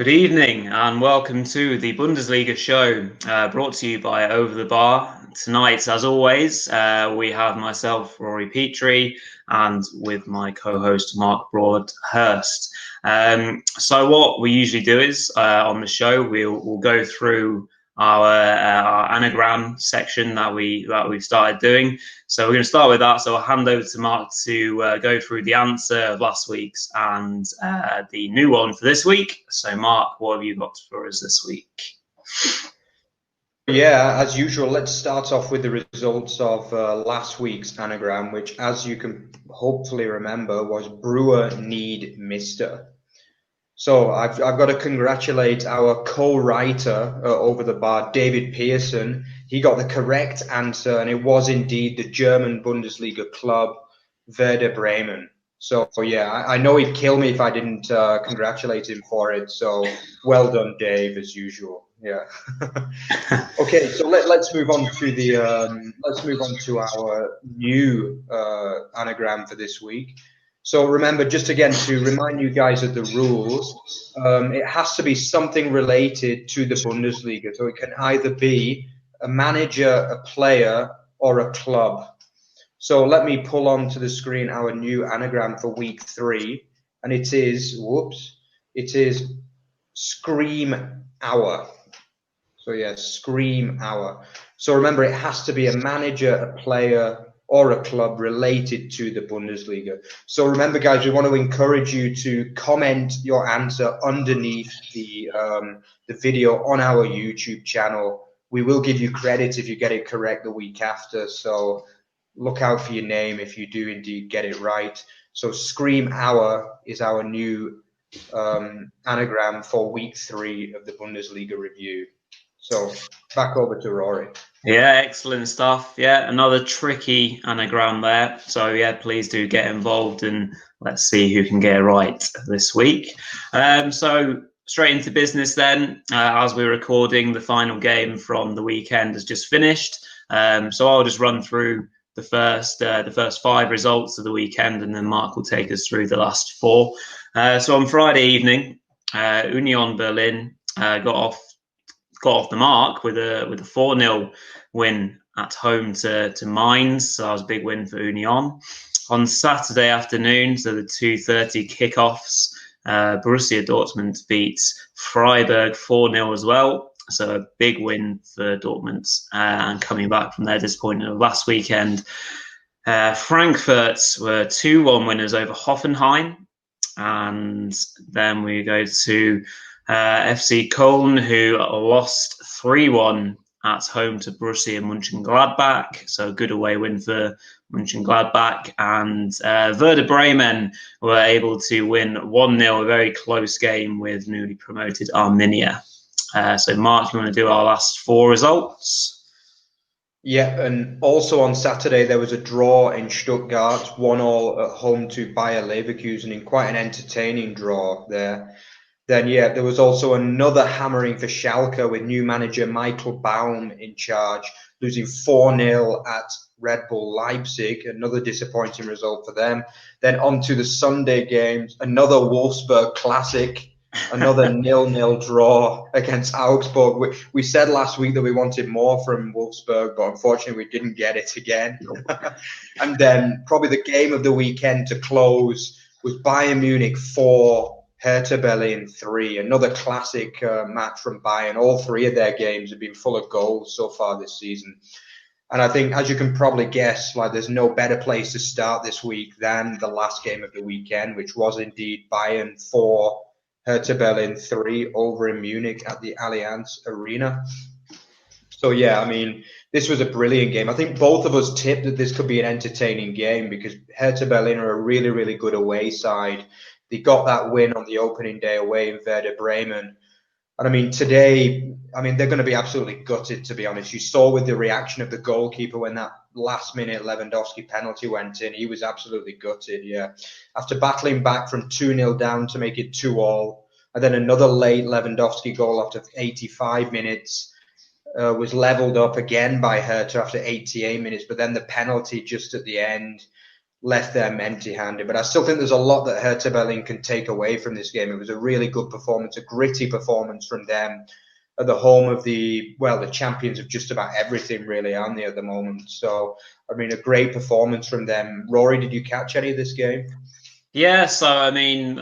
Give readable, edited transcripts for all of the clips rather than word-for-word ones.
Good evening and welcome to the Bundesliga Show, brought to you by Over the Bar. Tonight, as always, we have myself, Rory Petre, and with my co-host, Mark Broadhurst. So what we usually do is, on the show, we'll go through our anagram section that we've started doing. So we're going to start with that. So I'll hand over to Mark to go through the answer of last week's and the new one for this week. So Mark, what have you got for us this week? Yeah, as usual, let's start off with the results of last week's anagram, which, as you can hopefully remember, was Brewer Need Mister. So I've got to congratulate our co-writer Over the Bar, David Pearson. He got the correct answer, and it was indeed the German Bundesliga club, Werder Bremen. So yeah, I know he'd kill me if I didn't congratulate him for it. So well done, Dave, as usual. Yeah. Okay, so let's move on to our new anagram for this week. So remember, just again to remind you guys of the rules, it has to be something related to the Bundesliga. So it can either be a manager, a player, or a club. So let me pull onto the screen our new anagram for week 3, and it is Scream Hour. So yeah, Scream Hour. So remember, it has to be a manager, a player, or a club related to the Bundesliga. So remember, guys, we want to encourage you to comment your answer underneath the video on our YouTube channel. We will give you credit if you get it correct the week after. So look out for your name if you do indeed get it right. So Scream Hour is our new anagram for week 3 of the Bundesliga review. So back over to Rory. Yeah, excellent stuff. Yeah, another tricky anagram there. So yeah, please do get involved and let's see who can get it right this week. So straight into business then. As we're recording, the final game from the weekend has just finished. So I'll just run through the first 5 results of the weekend, and then Mark will take us through the last 4. So on Friday evening, Union Berlin got off the mark with a 4-0 win at home to Mainz. So that was a big win for Union. On Saturday afternoon, so the 2:30 kickoffs, Borussia Dortmund beats Freiburg 4-0 as well. So a big win for Dortmund, and coming back from their disappointment of last weekend. Frankfurt were 2-1 winners over Hoffenheim. And then we go to FC Köln, who lost 3-1 at home to Borussia Mönchengladbach. So a good away win for Mönchengladbach. And Werder Bremen were able to win 1-0, a very close game with newly promoted Arminia. So Mark, you want to do our last 4 results? Yeah, and also on Saturday there was a draw in Stuttgart, 1-1 at home to Bayer Leverkusen, in quite an entertaining draw there. Then, yeah, there was also another hammering for Schalke with new manager Michael Baum in charge, losing 4-0 at Red Bull Leipzig, another disappointing result for them. Then on to the Sunday games, another Wolfsburg classic, another 0-0 draw against Augsburg. We said last week that we wanted more from Wolfsburg, but unfortunately we didn't get it again. And then probably the game of the weekend to close was Bayern Munich 4, Hertha Berlin 3, another classic match from Bayern. All 3 of their games have been full of goals so far this season. And I think, as you can probably guess, like there's no better place to start this week than the last game of the weekend, which was indeed Bayern 4, Hertha Berlin 3 over in Munich at the Allianz Arena. So yeah, I mean, this was a brilliant game. I think both of us tipped that this could be an entertaining game because Hertha Berlin are a really, really good away side. They got that win on the opening day away in Werder Bremen. And I mean, today, they're going to be absolutely gutted, to be honest. You saw with the reaction of the goalkeeper when that last-minute Lewandowski penalty went in. He was absolutely gutted, yeah. After battling back from 2-0 down to make it 2-2, and then another late Lewandowski goal after 85 minutes, was levelled up again by Hertha after 88 minutes. But then the penalty just at the end. left them empty-handed. But I still think there's a lot that Hertha Berlin can take away from this game. It was a really good performance, a gritty performance from them at the home of the champions of just about everything, really, aren't they, at the moment? So, I mean, a great performance from them. Rory, did you catch any of this game? Yeah, so I mean,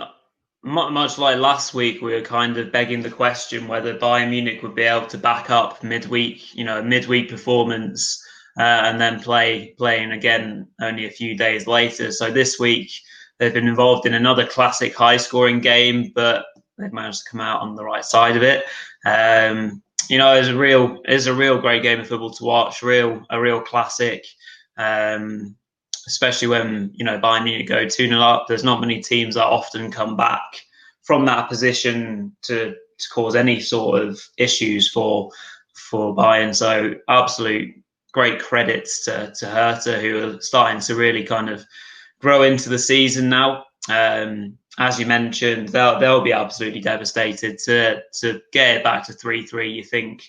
much like last week, we were kind of begging the question whether Bayern Munich would be able to back up midweek, a midweek performance, and then playing again only a few days later. So this week they've been involved in another classic high-scoring game, but they've managed to come out on the right side of it. It's a real great game of football to watch. A real classic. Especially when Bayern Munich go 2-0 up. There's not many teams that often come back from that position to cause any sort of issues for Bayern. So absolute great credits to Hertha, who are starting to really kind of grow into the season now. As you mentioned, they'll be absolutely devastated to get it back to 3-3. You think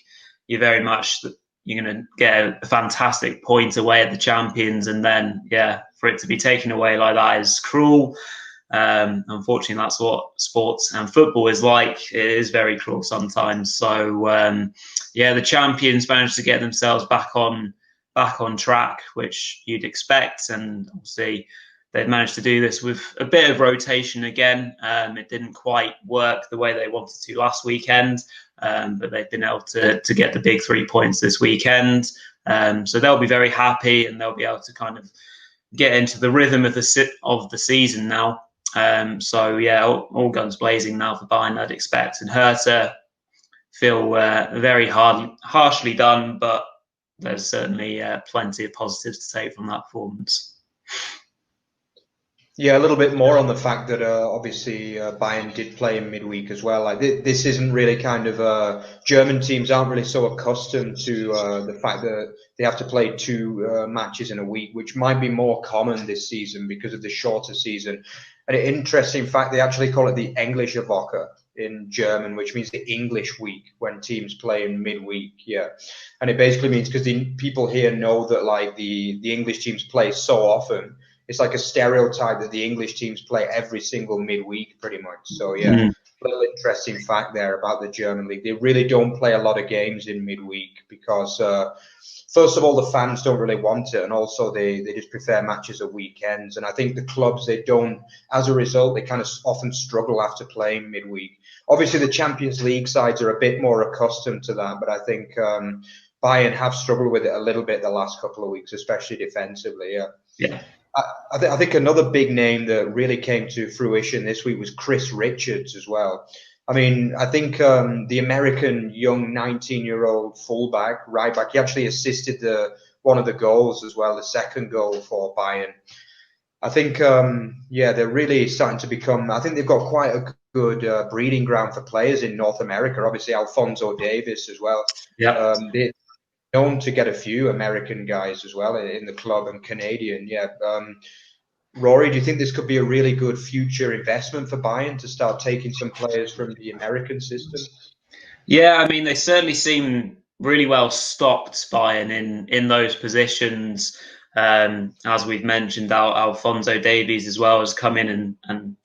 you're very much you're going to get a fantastic point away at the champions, and then for it to be taken away like that is cruel. Unfortunately, that's what sports and football is like. It is very cruel sometimes. So the champions managed to get themselves back on track, which you'd expect, and obviously they've managed to do this with a bit of rotation again. It didn't quite work the way they wanted to last weekend, but they've been able to get the big 3 points this weekend. So they'll be very happy, and they'll be able to kind of get into the rhythm of the season now. All guns blazing now for Bayern, I'd expect. And Hertha feel very harshly done, but there's certainly plenty of positives to take from that performance. Yeah, a little bit more on the fact that obviously Bayern did play in midweek as well. Like this isn't really kind of German teams aren't really so accustomed to the fact that they have to play 2 matches in a week, which might be more common this season because of the shorter season. And an interesting fact, they actually call it the Englische Woche in German, which means the English week when teams play in midweek. Yeah, and it basically means because the people here know that like the English teams play so often. It's like a stereotype that the English teams play every single midweek, pretty much. So, little interesting fact there about the German league. They really don't play a lot of games in midweek because, first of all, the fans don't really want it. And also, they just prefer matches at weekends. And I think the clubs, they don't, as a result, they kind of often struggle after playing midweek. Obviously, the Champions League sides are a bit more accustomed to that. But I think Bayern have struggled with it a little bit the last couple of weeks, especially defensively. Yeah. I think another big name that really came to fruition this week was Chris Richards as well. I mean, I think the American young 19-year-old fullback, right back, he actually assisted one of the goals as well, the second goal for Bayern. I think, they're really starting to become, I think they've got quite a good breeding ground for players in North America. Obviously, Alphonso Davies as well. Yeah. They're known to get a few American guys as well in the club and Canadian. Rory, do you think this could be a really good future investment for Bayern to start taking some players from the American system? Yeah, I mean, they certainly seem really well stocked, Bayern, in those positions. As we've mentioned, Alphonso Davies as well has come in and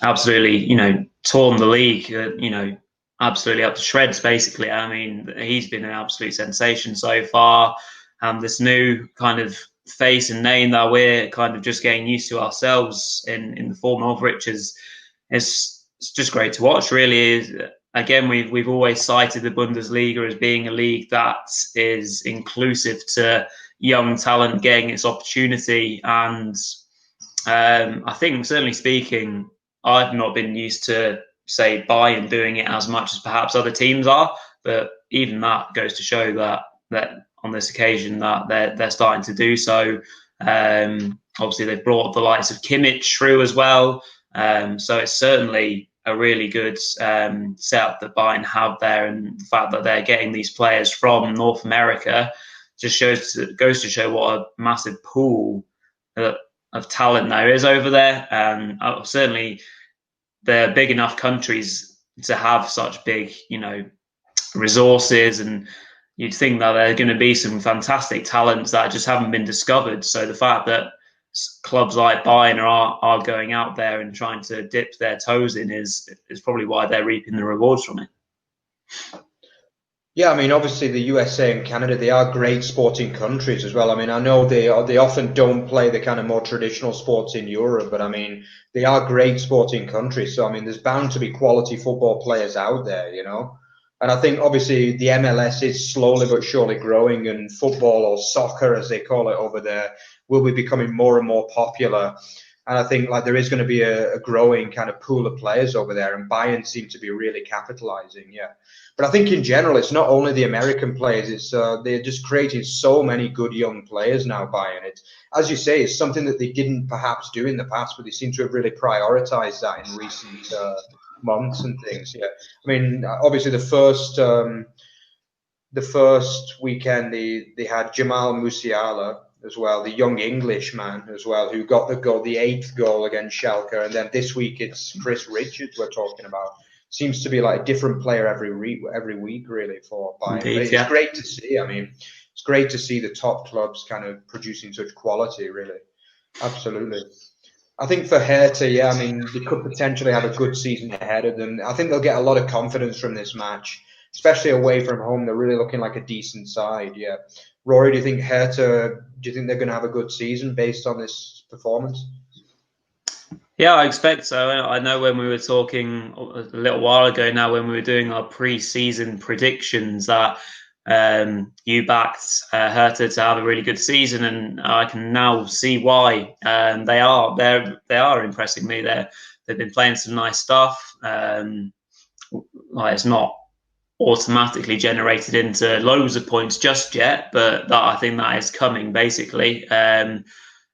absolutely, torn the league, absolutely up to shreds, basically. I mean, he's been an absolute sensation so far. And this new kind of face and name that we're kind of just getting used to ourselves in the form of Richards, it's just great to watch, really. Again, we've always cited the Bundesliga as being a league that is inclusive to young talent getting its opportunity. And I think, certainly speaking, I've not been used to, say, Bayern doing it as much as perhaps other teams are, but even that goes to show that on this occasion that they're starting to do so. Obviously, they've brought the likes of Kimmich through as well, so it's certainly a really good setup that Bayern have there, and the fact that they're getting these players from North America just goes to show what a massive pool of talent there is over there. Certainly, they're big enough countries to have such big, resources, and you'd think that there are going to be some fantastic talents that just haven't been discovered. So the fact that clubs like Bayern are going out there and trying to dip their toes in is probably why they're reaping the rewards from it. Yeah, I mean, obviously the USA and Canada, they are great sporting countries as well. I mean, I know they often don't play the kind of more traditional sports in Europe, but I mean, they are great sporting countries. So, I mean, there's bound to be quality football players out there, you know? And I think obviously the MLS is slowly but surely growing, and football, or soccer as they call it over there, will be becoming more and more popular. And I think like there is going to be a growing kind of pool of players over there, and Bayern seem to be really capitalizing. Yeah. But I think in general, it's not only the American players. It's they're just creating so many good young players now. Bayern, it's, as you say, it's something that they didn't perhaps do in the past, but they seem to have really prioritized that in recent months and things. Yeah, I mean, obviously the first weekend they had Jamal Musiala as well, the young Englishman as well, who got the goal, the 8th goal against Schalke, and then this week it's Chris Richards we're talking about. Seems to be like a different player every week, really, for Bayern. Indeed, but it's great to see. I mean, it's great to see the top clubs kind of producing such quality, really. Absolutely. I think for Hertha, yeah, I mean, they could potentially have a good season ahead of them. I think they'll get a lot of confidence from this match, especially away from home. They're really looking like a decent side, yeah. Rory, do you think Hertha, do you think they're going to have a good season based on this performance? Yeah, I expect so. I know when we were talking a little while ago now, when we were doing our pre-season predictions, that you backed Hertha to have a really good season, and I can now see why. They are impressing me. They've been playing some nice stuff. Like it's not automatically generated into loads of points just yet, but I think that is coming basically.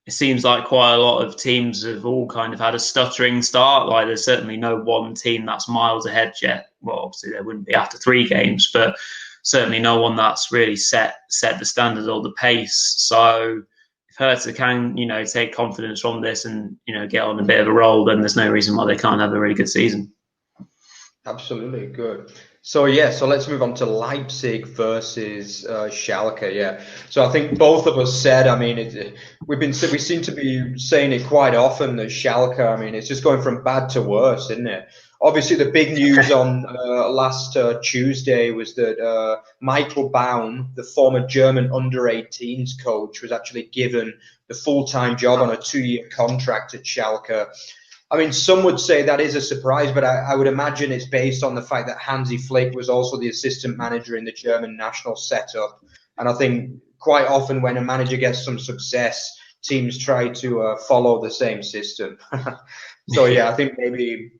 It seems like quite a lot of teams have all kind of had a stuttering start. Like there's certainly no one team that's miles ahead yet. Well, obviously there wouldn't be after 3 games, but certainly no one that's really set the standard or the pace. So if Hertha can, take confidence from this and, get on a bit of a roll, then there's no reason why they can't have a really good season. Absolutely, good. So let's move on to Leipzig versus Schalke. Yeah, so I think both of us said. I mean, we seem to be saying it quite often that Schalke. I mean, it's just going from bad to worse, isn't it? Obviously, the big news on last Tuesday was that Michael Baum, the former German under-18s coach, was actually given the full-time job on a 2-year contract at Schalke. I mean, some would say that is a surprise, but I would imagine it's based on the fact that Hansi Flick was also the assistant manager in the German national setup. And I think quite often when a manager gets some success, teams try to follow the same system. So, yeah, I think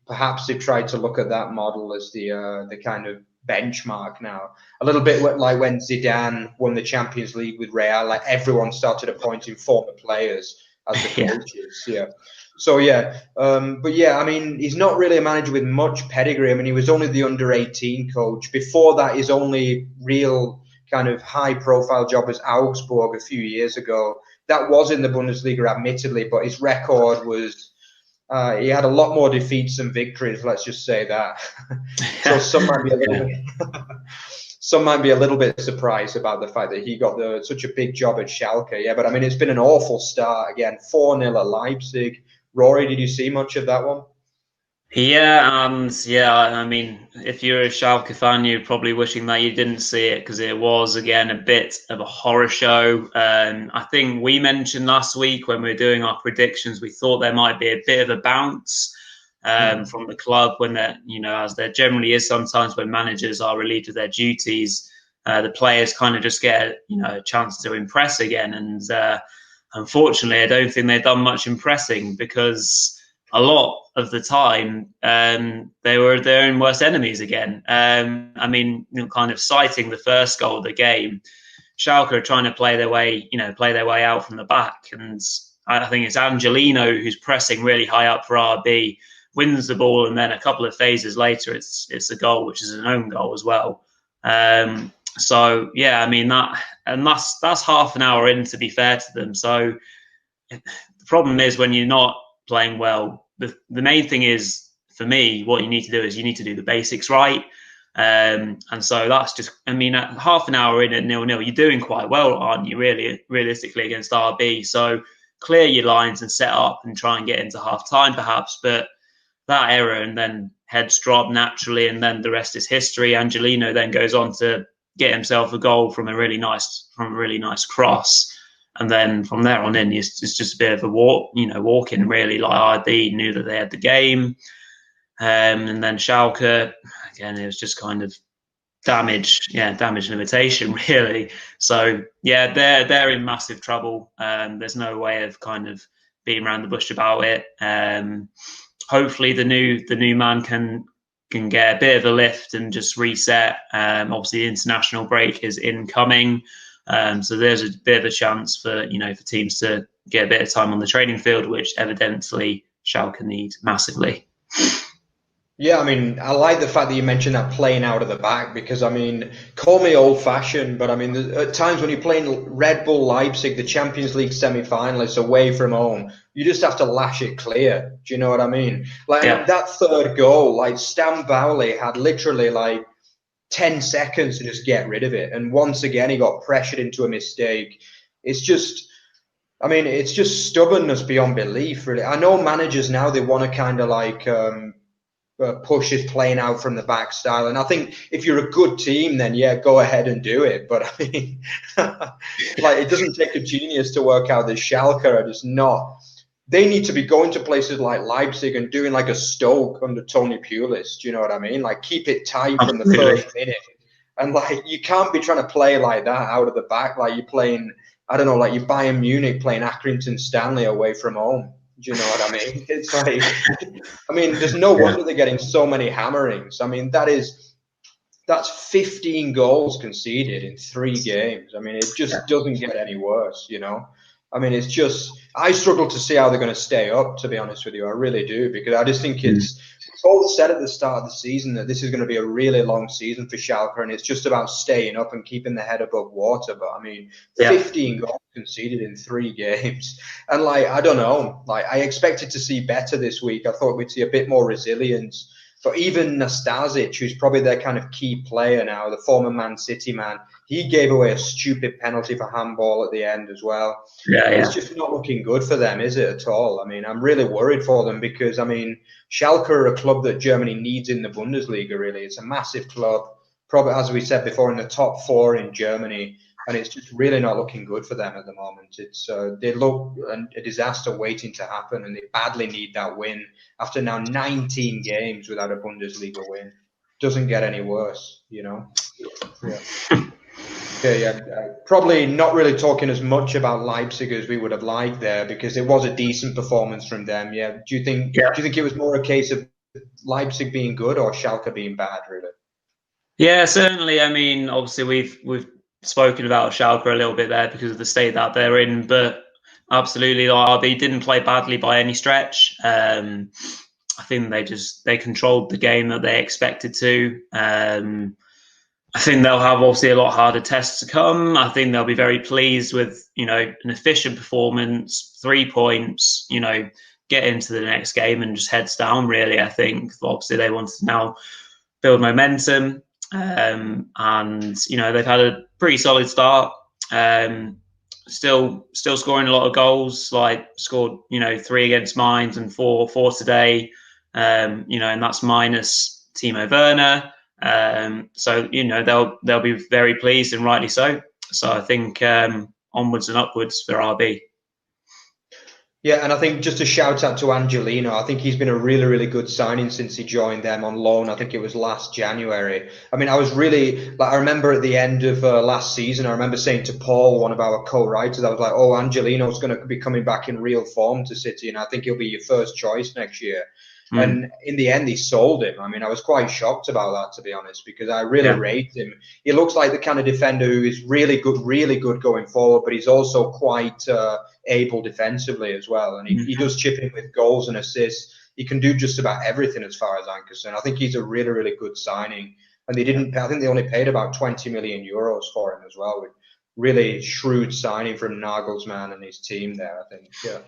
perhaps they've tried to look at that model as the kind of benchmark now. A little bit like when Zidane won the Champions League with Real, like everyone started appointing former players as the coaches. Yeah. So, but I mean, he's not really a manager with much pedigree. I mean, he was only the under-18 coach. Before that, his only real kind of high-profile job was Augsburg a few years ago. That was in the Bundesliga, admittedly, but his record was he had a lot more defeats than victories. Let's just say that. So some might be a little bit surprised about the fact that he got such a big job at Schalke. Yeah, but I mean, it's been an awful start again. 4-0 at Leipzig. Rory, did you see much of that one? Yeah, I mean, if you're a Schalke fan, you're probably wishing that you didn't see it because it was, again, a bit of a horror show. I think we mentioned last week when we were doing our predictions, we thought there might be a bit of a bounce from the club when they're, as there generally is sometimes when managers are relieved of their duties, the players kind of just get, a chance to impress again. And unfortunately, I don't think they've done much impressing because a lot of the time they were their own worst enemies again. I mean, kind of citing the first goal of the game, Schalke are trying to play their way out from the back, and I think it's Angelino who's pressing really high up for RB, wins the ball, and then a couple of phases later, it's a goal, which is an own goal as well. So yeah, I mean that's half an hour in, to be fair to them. So the problem is when you're not playing well, the main thing is, for me, what you need to do is you need to do the basics right. And so that's just, I mean, at half an hour in at 0-0, you're doing quite well, aren't you, really, realistically, against RB? So clear your lines and set up and try and get into half time perhaps. But that error, and then heads drop naturally, and then the rest is history. Angelino then goes on to get himself a goal from a really nice cross, and then from there on in, it's just a bit of a walking really. Like RB knew that they had the game, and then Schalke again, it was just kind of damage limitation really. So yeah, they're in massive trouble. There's no way of kind of beating around the bush about it. Hopefully the new man can get a bit of a lift and just reset. Obviously the international break is incoming, so there's a bit of a chance for teams to get a bit of time on the training field, which evidently Schalke need massively. Yeah, I mean, I like the fact that you mentioned that playing out of the back, because, I mean, call me old-fashioned, but, I mean, at times when you're playing Red Bull Leipzig, the Champions League semi-finalists away from home, you just have to lash it clear. Do you know what I mean? Like, that third goal, like, Stan Bowley had literally, like, 10 seconds to just get rid of it. And once again, he got pressured into a mistake. It's just... I mean, it's just stubbornness beyond belief, really. I know managers now, they want to kind of, like... push his playing out from the back style, and I think if you're a good team, then yeah, go ahead and do it. But I mean, like, it doesn't take a genius to work out that Schalke are just not. They need to be going to places like Leipzig and doing like a Stoke under Tony Pulis. Do you know what I mean? Like, keep it tight from the first minute, and like, you can't be trying to play like that out of the back. Like, you're playing, I don't know, like you're Bayern Munich playing Accrington Stanley away from home. Do you know what I mean? It's like, I mean, there's no wonder they're getting so many hammerings. I mean, that's 15 goals conceded in 3 games. I mean, it just doesn't get any worse, you know? I mean, it's just, I struggle to see how they're going to stay up, to be honest with you. I really do, because I just think it's all said at the start of the season that this is going to be a really long season for Schalke, and it's just about staying up and keeping the head above water. But I mean, 15 goals conceded in 3 games, and like, I don't know, like, I expected to see better this week. I thought we'd see a bit more resilience. But even Nastasic, who's probably their kind of key player now, the former Man City man, he gave away a stupid penalty for handball at the end as well. It's just not looking good for them, is it, at all? I mean, I'm really worried for them, because, I mean, Schalke are a club that Germany needs in the Bundesliga, really. It's a massive club, probably, as we said before, in the top 4 in Germany. And it's just really not looking good for them at the moment. It's they look a disaster waiting to happen, and they badly need that win after now 19 games without a Bundesliga win. Doesn't get any worse, you know. Probably not really talking as much about Leipzig as we would have liked there, because it was a decent performance from them. Yeah. Do you think it was more a case of Leipzig being good or Schalke being bad, really? Yeah, certainly. I mean, obviously we've spoken about Schalke a little bit there because of the state that they're in, but absolutely, RB didn't play badly by any stretch. I think they controlled the game that they expected to. I think they'll have obviously a lot harder tests to come. I think they'll be very pleased with, an efficient performance, 3 points, get into the next game and just heads down, really. I think obviously they want to now build momentum. And they've had a pretty solid start. Still scoring a lot of goals. Like, scored 3 against Mainz and 4 today. And that's minus Timo Werner. So they'll be very pleased, and rightly so. So I think onwards and upwards for RB. Yeah, and I think just a shout out to Angelino. I think he's been a really, really good signing since he joined them on loan. I think it was last January. I mean, I was really, I remember at the end of last season, I remember saying to Paul, one of our co-writers, I was like, oh, Angelino's going to be coming back in real form to City, and I think he'll be your first choice next year. And in the end, he sold him. I mean, I was quite shocked about that, to be honest, because I really rate him. He looks like the kind of defender who is really good going forward, but he's also quite able defensively as well. And he does chip in with goals and assists. He can do just about everything as far as I'm concerned. I think he's a really, really good signing. And I think they only paid about 20 million euros for him as well, with really shrewd signing from Nagelsmann and his team there, I think. Yeah.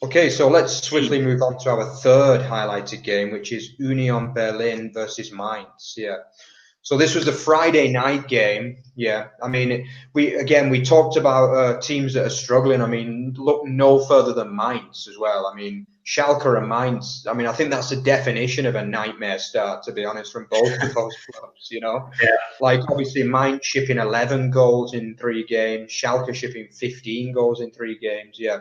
Okay, so let's swiftly move on to our third highlighted game, which is Union Berlin versus Mainz. Yeah. So this was the Friday night game. Yeah, I mean, we talked about teams that are struggling. I mean, look no further than Mainz as well. I mean, Schalke and Mainz. I mean, I think that's the definition of a nightmare start, to be honest, from both of those clubs. You know, like obviously Mainz shipping 11 goals in 3 games, Schalke shipping 15 goals in 3 games. Yeah,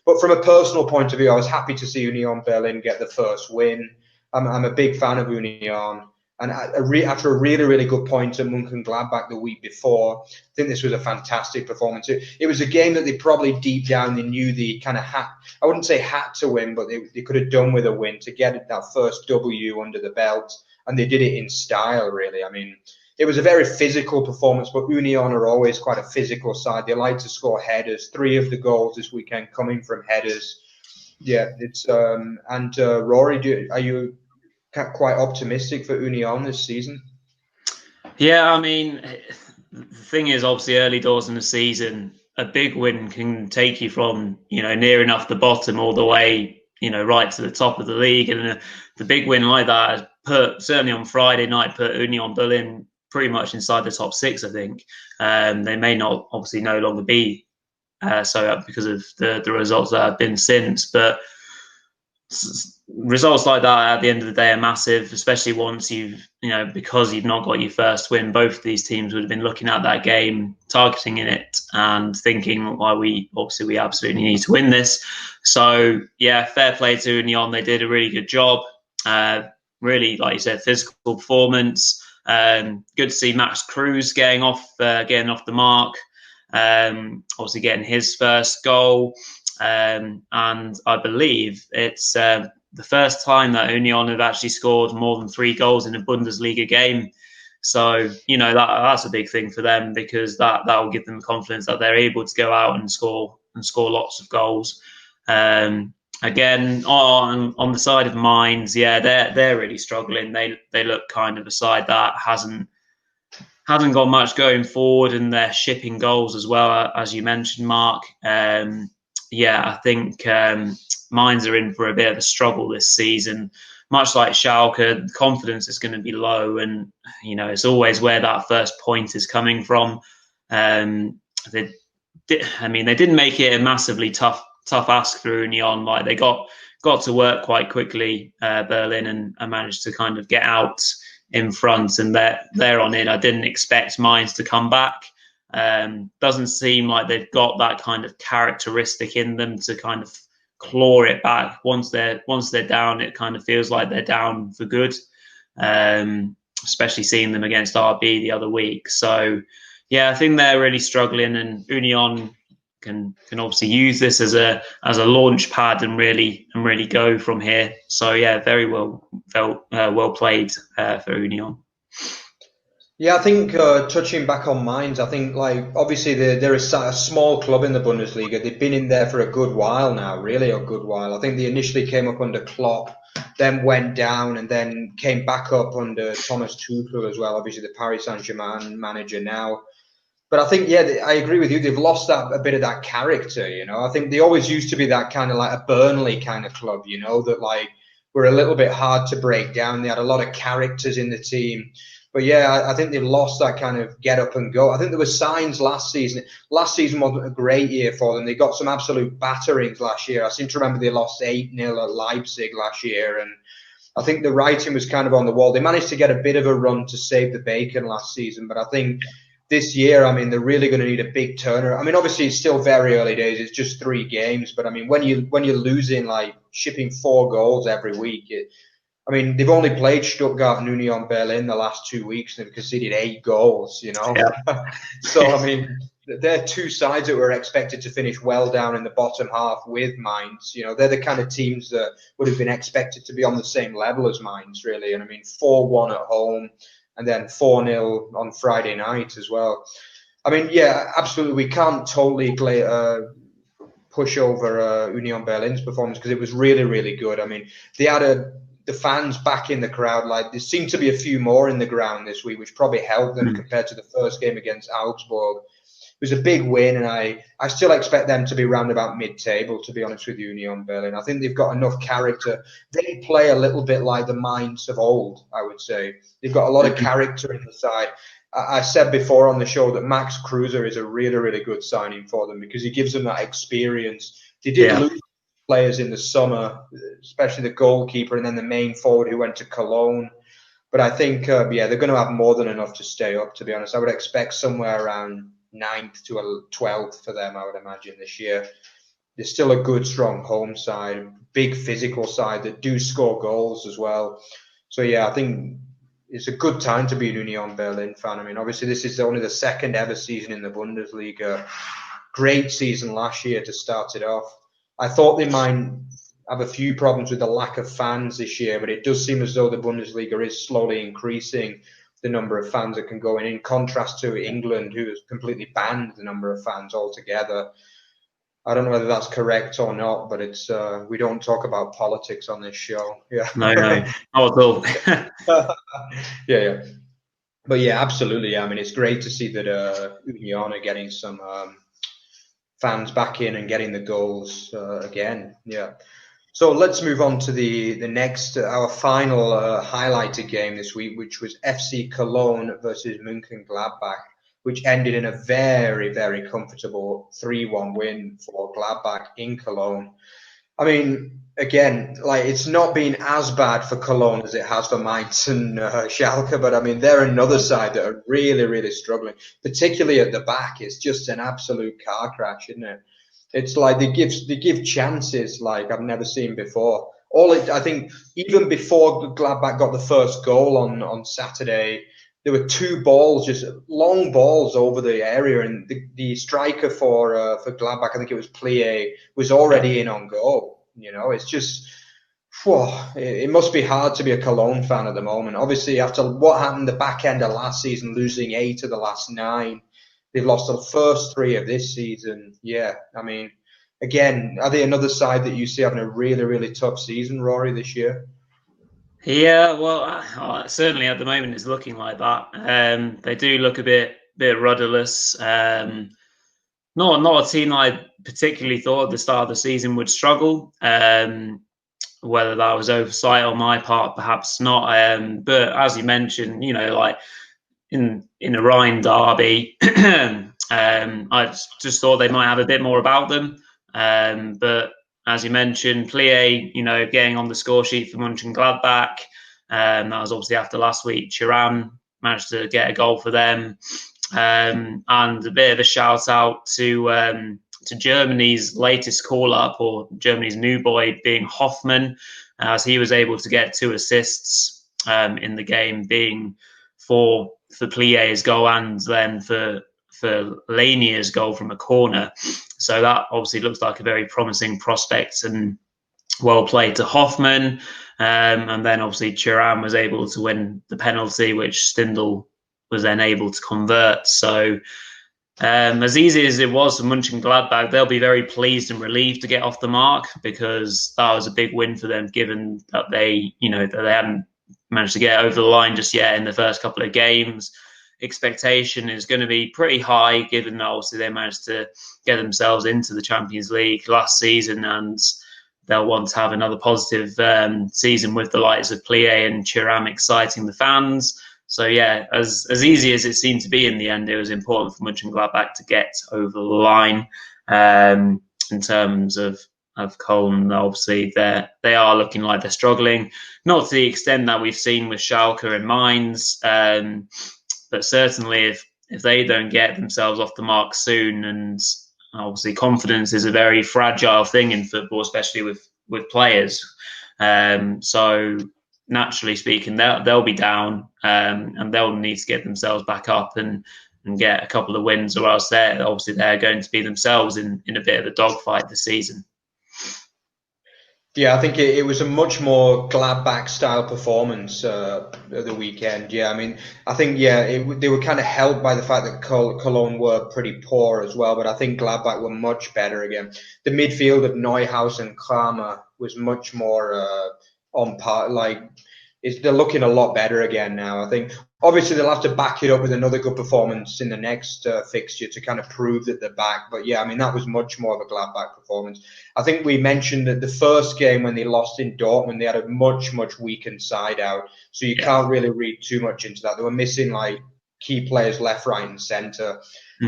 but from a personal point of view, I was happy to see Union Berlin get the first win. I'm a big fan of Union. And after a really, really good point at Mönchengladbach the week before, I think this was a fantastic performance. It was a game that they probably deep down they knew they kind of had, I wouldn't say had to win, but they could have done with a win to get that first W under the belt. And they did it in style, really. I mean, it was a very physical performance, but Union are always quite a physical side. They like to score headers. 3 of the goals this weekend coming from headers. Yeah, it's and Rory, are you quite optimistic for Union this season? Yeah, I mean, the thing is, obviously, early doors in the season, a big win can take you from, near enough the bottom all the way, right to the top of the league. And the big win like that has certainly on Friday night, put Union Berlin pretty much inside the top 6, I think. They may not, obviously, no longer be so because of the results that have been since, but results like that at the end of the day are massive, especially once because you've not got your first win. Both of these teams would have been looking at that game, targeting in it and thinking, well, we absolutely need to win this. So yeah, fair play to Union. They did a really good job. Really, like you said, physical performance. Good to see Max Cruz getting off the mark. Obviously getting his first goal. And I believe it's the first time that Union have actually scored more than 3 goals in a Bundesliga game. So, that's a big thing for them, because that will give them confidence that they're able to go out and score lots of goals. Again, on the side of Mainz, yeah, they're really struggling. They look kind of a side that hasn't got much going forward, and they're shipping goals as well, as you mentioned, Mark. I think Mainz are in for a bit of a struggle this season. Much like Schalke, confidence is going to be low, and it's always where that first point is coming from. They didn't make it a massively tough ask through Union. Like, they got to work quite quickly, Berlin, and managed to kind of get out in front, and they're on it. I didn't expect Mainz to come back. Doesn't seem like they've got that kind of characteristic in them to kind of claw it back. Once they're down, it kind of feels like they're down for good. Especially seeing them against RB the other week. So yeah, I think they're really struggling, and Union can obviously use this as a launch pad and really go from here. So yeah, very well played for Union. Yeah, I think touching back on Mainz, I think obviously they're a small club in the Bundesliga. They've been in there for a good while now, really a good while. I think they initially came up under Klopp, then went down, and then came back up under Thomas Tuchel as well. Obviously the Paris Saint-Germain manager now. But I think, yeah, I agree with you. They've lost a bit of that character, I think they always used to be that kind of like a Burnley kind of club, that were a little bit hard to break down. They had a lot of characters in the team. But yeah, I think they've lost that kind of get up and go. I think there were signs last season. Last season wasn't a great year for them. They got some absolute batterings last year. I seem to remember they lost 8-0 at Leipzig last year. And I think the writing was kind of on the wall. They managed to get a bit of a run to save the bacon last season. But I think this year, they're really going to need a big turner. Obviously, it's still very early days. It's just 3 games. But, when you're losing, shipping 4 goals every week, they've only played Stuttgart and Union Berlin the last 2 weeks, and they've conceded 8 goals, Yeah. So, they're 2 sides that were expected to finish well down in the bottom half with Mainz. They're the kind of teams that would have been expected to be on the same level as Mainz, really. And 4-1 at home, and then 4-0 on Friday night as well. Yeah, absolutely. We can't totally push over Union Berlin's performance, because it was really, really good. They had the fans back in the crowd. There seemed to be a few more in the ground this week, which probably helped them compared to the first game against Augsburg. was a big win, and I still expect them to be round about mid-table, to be honest with you, Union Berlin. I think they've got enough character. They play a little bit like the Mainz of old, I would say. They've got a lot of character in the side. I said before on the show that Max Kruse is a really, really good signing for them because he gives them that experience. They did lose players in the summer, especially the goalkeeper and then the main forward who went to Cologne. But I think, they're going to have more than enough to stay up, to be honest. I would expect somewhere around 9th to 12th for them, I would imagine, this year. They're still a good, strong home side, big physical side that do score goals as well. So, yeah, I think it's a good time to be a Union Berlin fan. I mean, obviously, this is only the second ever season in the Bundesliga. Great season last year to start it off. I thought they might have a few problems with the lack of fans this year, but it does seem as though the Bundesliga is slowly increasing the number of fans that can go in contrast to England, who has completely banned the number of fans altogether. I don't know whether that's correct or not, but it's we don't talk about politics on this show. Yeah. No, not at all. Yeah. But yeah, absolutely. I mean, it's great to see that Union are getting some fans back in and getting the goals again. Yeah. So let's move on to the next, our final highlighted game this week, which was FC Cologne versus Mönchengladbach, which ended in a very, very comfortable 3-1 win for Gladbach in Cologne. I mean, again, like it's not been as bad for Cologne as it has for Mainz and Schalke, but I mean, they're another side that are really, really struggling, particularly at the back. It's just an absolute car crash, isn't it? It's like they give chances like I've never seen before. I think even before Gladbach got the first goal on Saturday, there were two balls, just long balls over the area, and the striker for Gladbach, I think it was Plie, was already in on goal. You know, it's just, it must be hard to be a Cologne fan at the moment. Obviously, after what happened the back end of last season, losing 8 of the last 9, they've lost the first 3 of this season. Yeah, I mean, again, are they another side that you see having a really, really tough season, Rory, this year? Yeah, well, certainly at the moment it's looking like that. They do look a bit rudderless. Not a team I particularly thought at the start of the season would struggle. Whether that was oversight on my part, perhaps not. But as you mentioned, you know, like in a Rhine derby, I just thought they might have a bit more about them. But as you mentioned, Plie, you know, getting on the score sheet for Mönchengladbach. That was obviously after last week. Thuram managed to get a goal for them. And a bit of a shout out to Germany's latest call up, or Germany's new boy, being Hoffmann, as he was able to get 2 assists in the game, being for Plie's goal and then for Lanier's goal from a corner. So that obviously looks like a very promising prospect, and well played to Hoffmann. And then obviously Thuram was able to win the penalty, which Stindl was then able to convert. So as easy as it was for Mönchengladbach, they'll be very pleased and relieved to get off the mark, because that was a big win for them, given that they hadn't managed to get over the line just yet in the first couple of games. Expectation is going to be pretty high, given that obviously they managed to get themselves into the Champions League last season, and they'll want to have another positive season with the likes of Plie and Thuram exciting the fans. So yeah, as easy as it seemed to be in the end, it was important for Mönchengladbach to get over the line. In terms of Cologne, obviously they are looking like they're struggling, not to the extent that we've seen with Schalke and Mainz. But certainly if they don't get themselves off the mark soon, and obviously confidence is a very fragile thing in football, especially with players. So naturally speaking, they'll be down, and they'll need to get themselves back up and get a couple of wins, or else they're going to be themselves in a bit of a dogfight this season. Yeah, I think it was a much more Gladbach style performance at the weekend. Yeah, I mean, I think, they were kind of helped by the fact that Cologne were pretty poor as well, but I think Gladbach were much better again. The midfield of Neuhaus and Kramer was much more on par. Like, they're looking a lot better again now. I think Obviously, they'll have to back it up with another good performance in the next fixture to kind of prove that they're back. But yeah, I mean, that was much more of a Gladbach performance. I think we mentioned that the first game when they lost in Dortmund, they had a much, much weakened side out. So you can't really read too much into that. They were missing like key players left, right, and centre.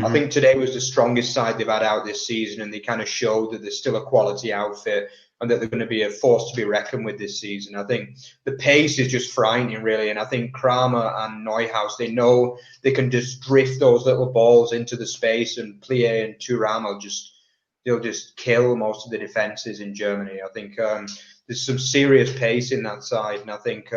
I think today was the strongest side they've had out this season, and they kind of showed that there's still a quality outfit and that they're going to be a force to be reckoned with this season. I think the pace is just frightening, really, and I think Kramer and Neuhaus, they know they can just drift those little balls into the space, and Plie and Thuram they'll just kill most of the defenses in Germany. I think there's some serious pace in that side, and I think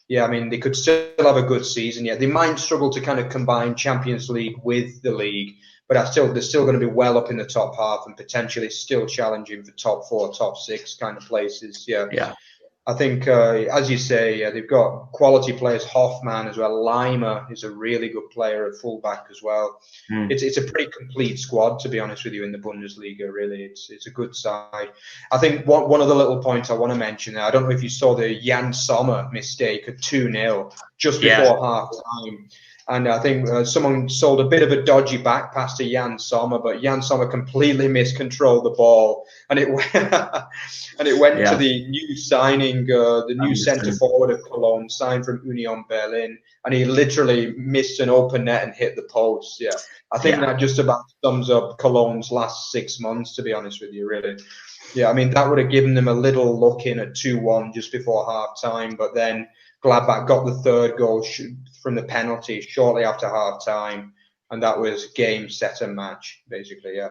yeah, I mean, they could still have a good season. Yeah, they might struggle to kind of combine Champions League with the league, but they're still going to be well up in the top half and potentially still challenging for top 4, top 6 kind of places. Yeah. I think, as you say, they've got quality players. Hoffman as well. Leimer is a really good player at fullback as well. It's a pretty complete squad, to be honest with you, in the Bundesliga. Really, it's a good side. I think one of the little points I want to mention there. I don't know if you saw the Jan Sommer mistake at 2-0 just before half time. And I think someone sold a bit of a dodgy back pass to Jan Sommer, but Jan Sommer completely miscontrolled the ball, and it went to the new signing, the new centre forward of Cologne, signed from Union Berlin, and he literally missed an open net and hit the post. Yeah, I think that just about sums up Cologne's last 6 months, to be honest with you, really. Yeah, I mean, that would have given them a little look in at 2-1 just before half time, but then Gladbach got the third goal from the penalty shortly after half time, and that was game, set, and match, basically. Yeah,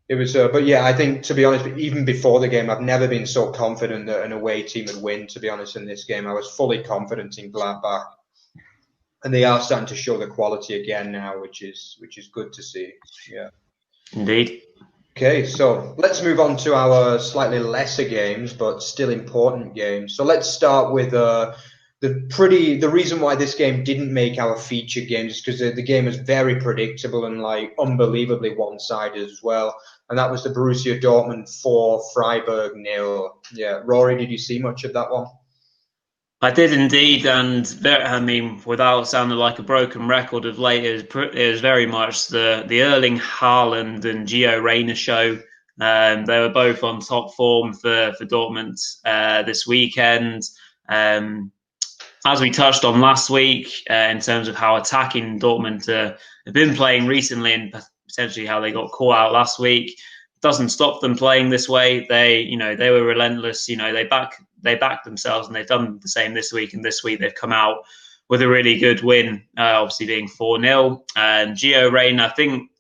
it was. But yeah, I think, to be honest, even before the game, I've never been so confident that an away team would win. To be honest, in this game, I was fully confident in Gladbach, and they are starting to show the quality again now, which is good to see. Yeah, indeed. Okay, so let's move on to our slightly lesser games, but still important games. So let's start with the reason why this game didn't make our feature games is because the game was very predictable and like unbelievably one-sided as well. And that was the Borussia Dortmund 4, Freiburg 0. Yeah, Rory, did you see much of that one? I did indeed, and I mean, without sounding like a broken record of late, it was very much the Erling Haaland and Gio Reyna show. They were both on top form for Dortmund this weekend. As we touched on last week, in terms of how attacking Dortmund have been playing recently, and potentially how they got caught out last week, doesn't stop them playing this way. They were relentless. They backed themselves, and they've done the same this week. And this week they've come out with a really good win, obviously being 4-0. And Gio Reyna, I think,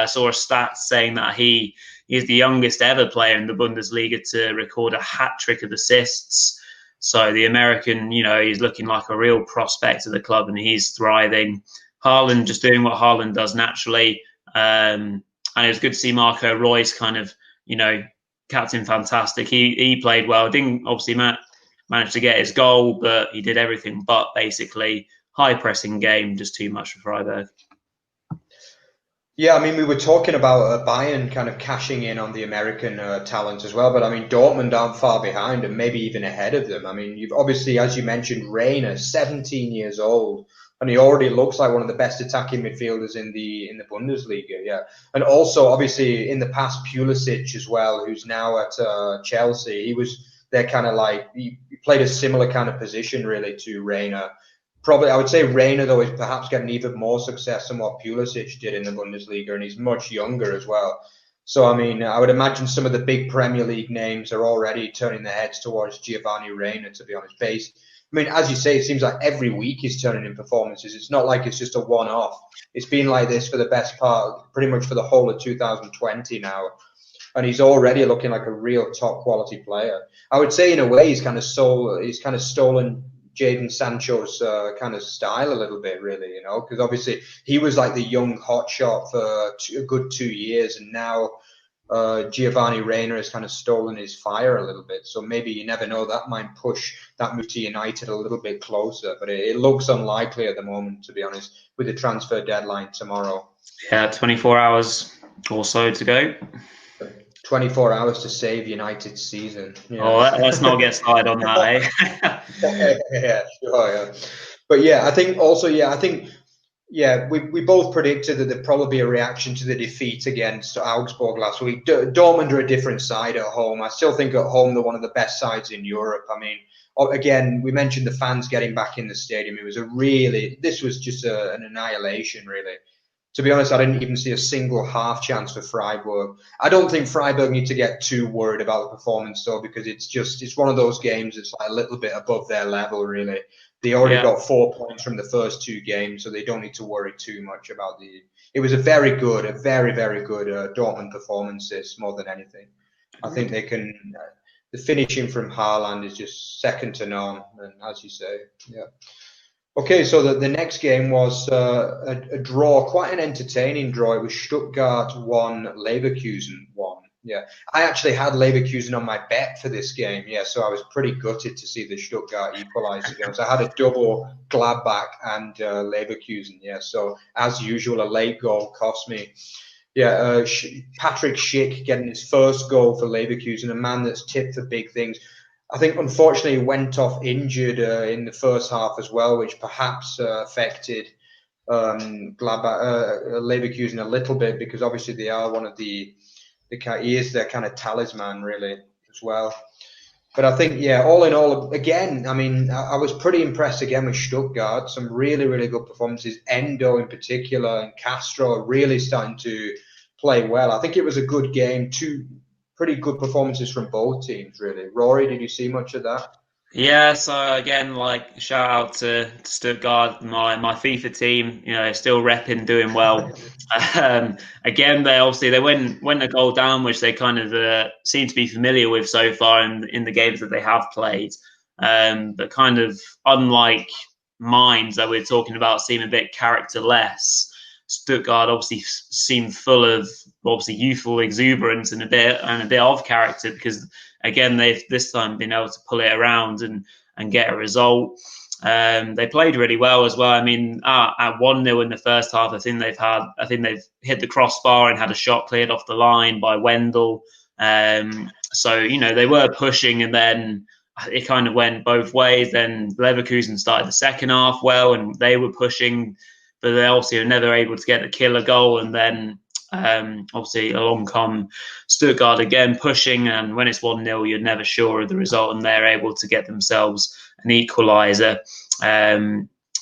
saw a stat saying that he is the youngest ever player in the Bundesliga to record a hat trick of assists. So the American, he's looking like a real prospect of the club, and he's thriving. Haaland just doing what Haaland does naturally. And it was good to see Marco Reus kind of, captain fantastic. He played well. Didn't obviously manage to get his goal, but he did everything but basically high pressing game, just too much for Freiburg. Yeah, I mean, we were talking about Bayern kind of cashing in on the American talent as well, but I mean, Dortmund aren't far behind and maybe even ahead of them. I mean, you've obviously, as you mentioned, Reyna, 17 years old, and he already looks like one of the best attacking midfielders in the Bundesliga. Yeah, and also obviously in the past, Pulisic as well, who's now at Chelsea. He was there kind of like he played a similar kind of position really to Reyna. Probably, I would say Reyna, though, is perhaps getting even more success than what Pulisic did in the Bundesliga, and he's much younger as well. So, I mean, I would imagine some of the big Premier League names are already turning their heads towards Giovanni Reyna, to be honest. I mean, as you say, it seems like every week he's turning in performances. It's not like it's just a one-off. It's been like this for the best part, pretty much for the whole of 2020 now. And he's already looking like a real top-quality player. I would say, in a way, he's kind of stolen Jadon Sancho's kind of style a little bit, really, because obviously he was like the young hotshot for a good 2 years, and now Giovanni Reyna has kind of stolen his fire a little bit. So maybe you never know, that might push that move to United a little bit closer, but it looks unlikely at the moment, to be honest, with the transfer deadline tomorrow. Yeah, 24 hours or so to go. 24 hours to save United's season. Yeah. Oh, let's not get started on that, eh? Yeah, sure, yeah. But yeah, I think also, we both predicted that there'd probably be a reaction to the defeat against Augsburg last week. Dortmund are a different side at home. I still think at home they're one of the best sides in Europe. I mean, again, we mentioned the fans getting back in the stadium. This was just an annihilation, really. To be honest, I didn't even see a single half chance for Freiburg. I don't think Freiburg need to get too worried about the performance, though, because it's one of those games that's like a little bit above their level, really. They already got 4 points from the first 2 games, so they don't need to worry too much about It was a very, very good Dortmund performance, this, more than anything. I think they can. The finishing from Haaland is just second to none, and as you say, yeah. Okay, so the next game was a draw, quite an entertaining draw. It was Stuttgart 1, Leverkusen 1. Yeah, I actually had Leverkusen on my bet for this game. Yeah, so I was pretty gutted to see the Stuttgart equalise, to be honest. I had a double Gladbach and Leverkusen. Yeah, so as usual, a late goal cost me. Yeah, Patrick Schick getting his first goal for Leverkusen, a man that's tipped for big things. I think, unfortunately, he went off injured in the first half as well, which perhaps affected Leverkusen a little bit, because obviously they are one of he is their kind of talisman, really, as well. But I think, yeah, all in all, again, I mean, I was pretty impressed again with Stuttgart. Some really, really good performances. Endo in particular and Castro are really starting to play well. I think it was a good game. Two pretty good performances from both teams, really. Rory, did you see much of that? Yeah, so again, like shout out to Stuttgart, my FIFA team. You know, still repping, doing well. Again, they went a goal down, which they kind of seem to be familiar with so far in the games that they have played. But kind of unlike Mainz that we're talking about, seem a bit characterless. Stuttgart obviously seemed full of obviously youthful exuberance and a bit of character, because again they've this time been able to pull it around and get a result. They played really well as well. I mean, at 1-0 in the first half, I think they've hit the crossbar and had a shot cleared off the line by Wendell. So you know they were pushing, and then it kind of went both ways. Then Leverkusen started the second half well, and they were pushing, but they obviously were never able to get the killer goal. And then obviously along come Stuttgart again pushing, and when it's 1-0, you're never sure of the result, and they're able to get themselves an equaliser.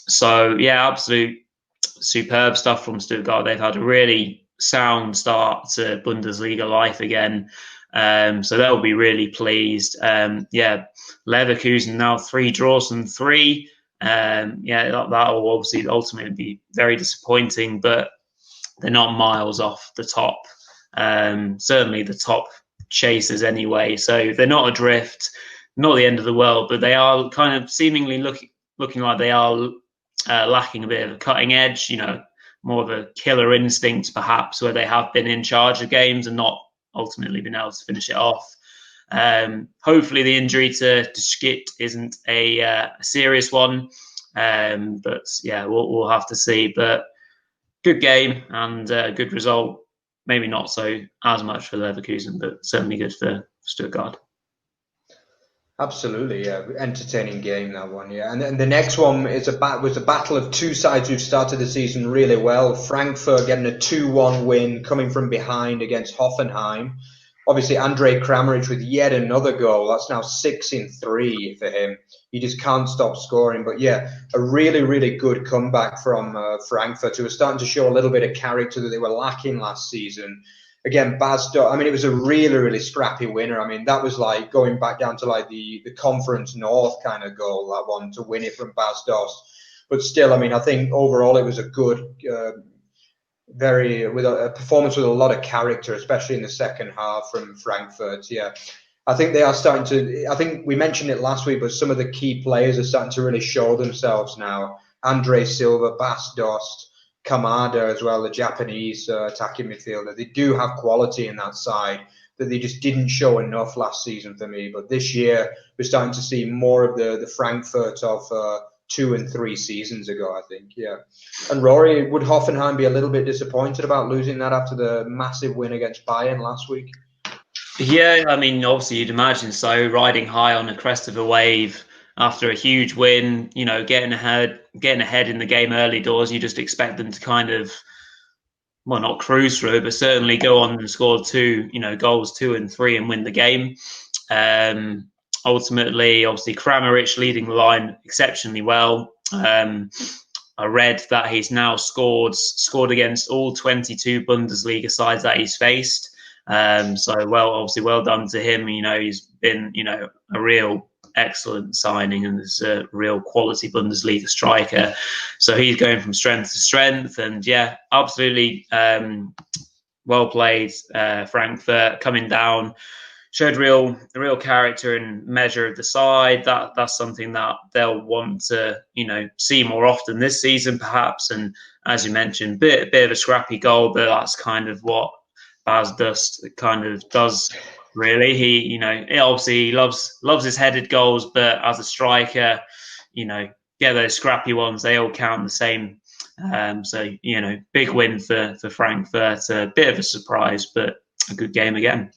So yeah, absolute superb stuff from Stuttgart. They've had a really sound start to Bundesliga life again. So they'll be really pleased. Yeah, Leverkusen now 3 draws from 3. Yeah, that will obviously ultimately be very disappointing, but they're not miles off the top. Certainly the top chasers anyway. So they're not adrift, not the end of the world, but they are kind of seemingly looking like they are lacking a bit of a cutting edge, you know, more of a killer instinct perhaps, where they have been in charge of games and not ultimately been able to finish it off. Hopefully the injury to Schmidt isn't a serious one, but yeah, we'll have to see. But good game and good result. Maybe not so as much for Leverkusen, but certainly good for Stuttgart. Absolutely, yeah. Entertaining game, that one, yeah. And then the next one was a battle of two sides who've started the season really well. Frankfurt getting a 2-1 win, coming from behind against Hoffenheim. Obviously, Andre Kramaric with yet another goal. That's now 6 in 3 for him. He just can't stop scoring. But yeah, a really, really good comeback from Frankfurt, who are starting to show a little bit of character that they were lacking last season. Again, Bastos, I mean, it was a really, really scrappy winner. I mean, that was like going back down to like the Conference North kind of goal, that one, to win it from Bastos. But still, I mean, I think overall it was a good, with a performance with a lot of character, especially in the second half from Frankfurt. Yeah, I think they are starting to, I think we mentioned it last week, but some of the key players are starting to really show themselves now. Andre Silva, Bastos, Kamada as well, the Japanese attacking midfielder. They do have quality in that side that they just didn't show enough last season for me. But this year, we're starting to see more of the Frankfurt of 2 and 3 seasons ago, I think. Yeah. And Rory, would Hoffenheim be a little bit disappointed about losing that after the massive win against Bayern last week? Yeah, I mean, obviously you'd imagine so, riding high on the crest of a wave after a huge win, getting ahead in the game early doors, you just expect them to kind of, well, not cruise through, but certainly go on and score goals 2 and 3 and win the game. Ultimately, obviously, Kramaric leading the line exceptionally well. I read that he's now scored against all 22 Bundesliga sides that he's faced. So obviously well done to him. He's been, a real excellent signing and is a real quality Bundesliga striker. So he's going from strength to strength, and absolutely well played. Frankfurt coming down showed real character and measure of the side. That's something that they'll want to see more often this season, perhaps. And as you mentioned, bit of a scrappy goal, but that's kind of what Broadhurst kind of does. Really, he obviously loves his headed goals, but as a striker, those scrappy ones, they all count the same. So big win for Frankfurt. A bit of a surprise, but a good game again.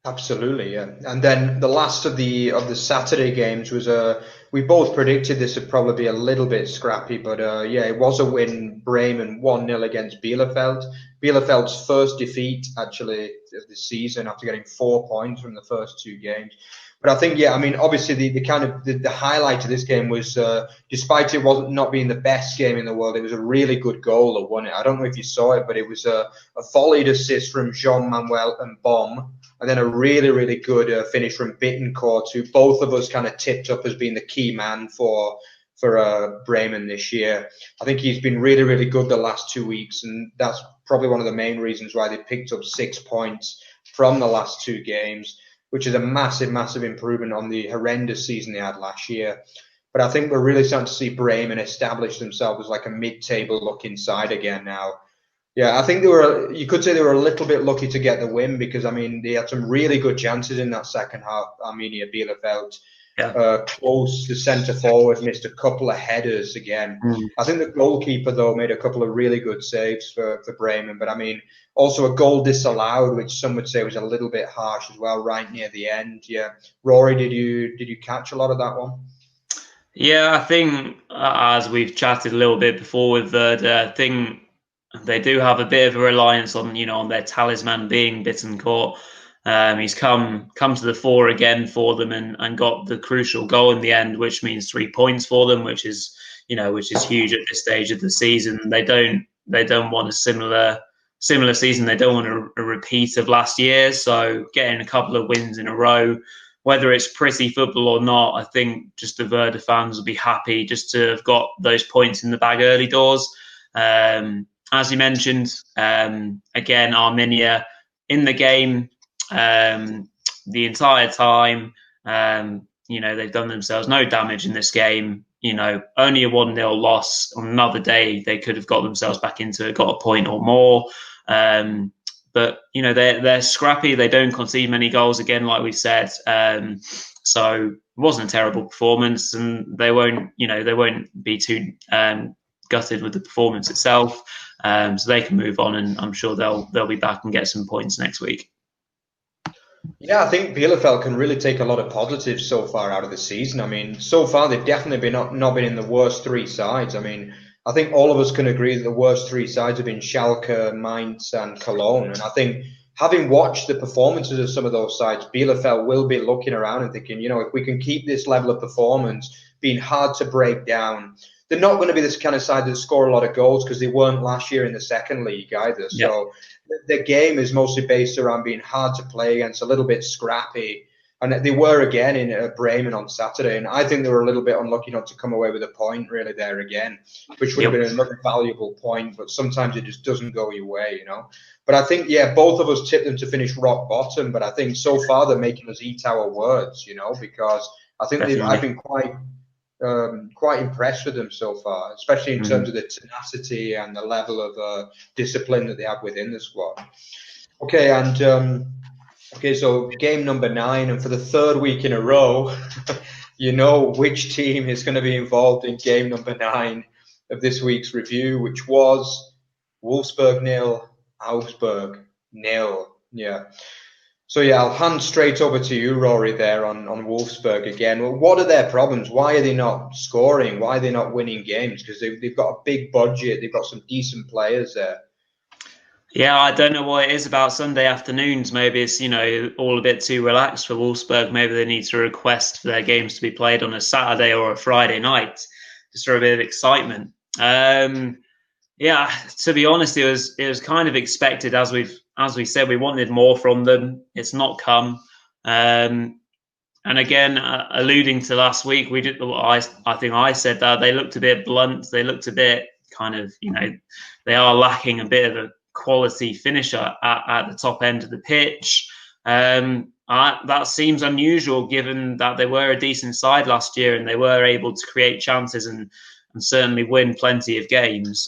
Absolutely, yeah. And then the last of the Saturday games was we both predicted this would probably be a little bit scrappy, but it was a win. Bremen 1-0 against Bielefeld. Bielefeld's first defeat actually of the season after getting 4 points from the first 2 games. But I think, obviously the highlight of this game was, despite it not being the best game in the world, it was a really good goal that won it. I don't know if you saw it, but it was a volleyed assist from Jean-Manuel and Baum, and then a really, really good finish from Bittencourt, who both of us kind of tipped up as being the key man for Bremen this year. I think he's been really, really good the last 2 weeks, and that's probably one of the main reasons why they picked up 6 points from the last 2 games, which is a massive, massive improvement on the horrendous season they had last year. But I think we're really starting to see Bremen establish themselves as like a mid-table looking side again now. Yeah, I think you could say they were a little bit lucky to get the win because, they had some really good chances in that second half. Bielefeld, close, the centre forward missed a couple of headers again. I think the goalkeeper, though, made a couple of really good saves for Bremen. But, also a goal disallowed, which some would say was a little bit harsh as well, right near the end. Yeah. Rory, did you catch a lot of that one? Yeah, I think, as we've chatted a little bit before with Werder, I think they do have a bit of a reliance on on their talisman being Bittencourt. He's come to the fore again for them and got the crucial goal in the end, which means 3 points for them, which is huge at this stage of the season. They don't want a similar season. They don't want a repeat of last year. So getting a couple of wins in a row, whether it's pretty football or not, I think just the Werder fans will be happy just to have got those points in the bag early doors. As you mentioned, again, Arminia in the game the entire time. They've done themselves no damage in this game. Only a 1-0 loss. On another day, they could have got themselves back into it, got a point or more. But they're scrappy. They don't concede many goals again, like we said. So it wasn't a terrible performance, and they won't be too gutted with the performance itself. So they can move on, and I'm sure they'll be back and get some points next week. Yeah, I think Bielefeld can really take a lot of positives so far out of the season. So far they've definitely not been in the worst 3 sides. I think all of us can agree that the worst 3 sides have been Schalke, Mainz, and Cologne. And I think having watched the performances of some of those sides, Bielefeld will be looking around and thinking, if we can keep this level of performance, being hard to break down, they're not going to be this kind of side that score a lot of goals because they weren't last year in the second league either. Yep. So the game is mostly based around being hard to play against, a little bit scrappy. And they were again in Bremen on Saturday. And I think they were a little bit unlucky not to come away with a point really there again, which would have been another valuable point. But sometimes it just doesn't go your way, But I think, both of us tipped them to finish rock bottom. But I think so far they're making us eat our words, because I think I've been quite impressed with them so far, especially in terms of the tenacity and the level of discipline that they have within the squad. Okay, and so game number 9, and for the 3rd week in a row, which team is going to be involved in game number 9 of this week's review, which was Wolfsburg 0, Augsburg 0. Yeah. So yeah, I'll hand straight over to you, Rory, there on Wolfsburg again. Well, what are their problems? Why are they not scoring? Why are they not winning games? Because they've got a big budget. They've got some decent players there. Yeah, I don't know what it is about Sunday afternoons. Maybe it's, all a bit too relaxed for Wolfsburg. Maybe they need to request for their games to be played on a Saturday or a Friday night, just for a bit of excitement. Yeah, to be honest, it was kind of expected. As we said, we wanted more from them. It's not come. And again, alluding to last week, we did. I think I said that they looked a bit blunt. They looked a bit kind of, they are lacking a bit of a quality finisher at the top end of the pitch. That seems unusual, given that they were a decent side last year and they were able to create chances and certainly win plenty of games.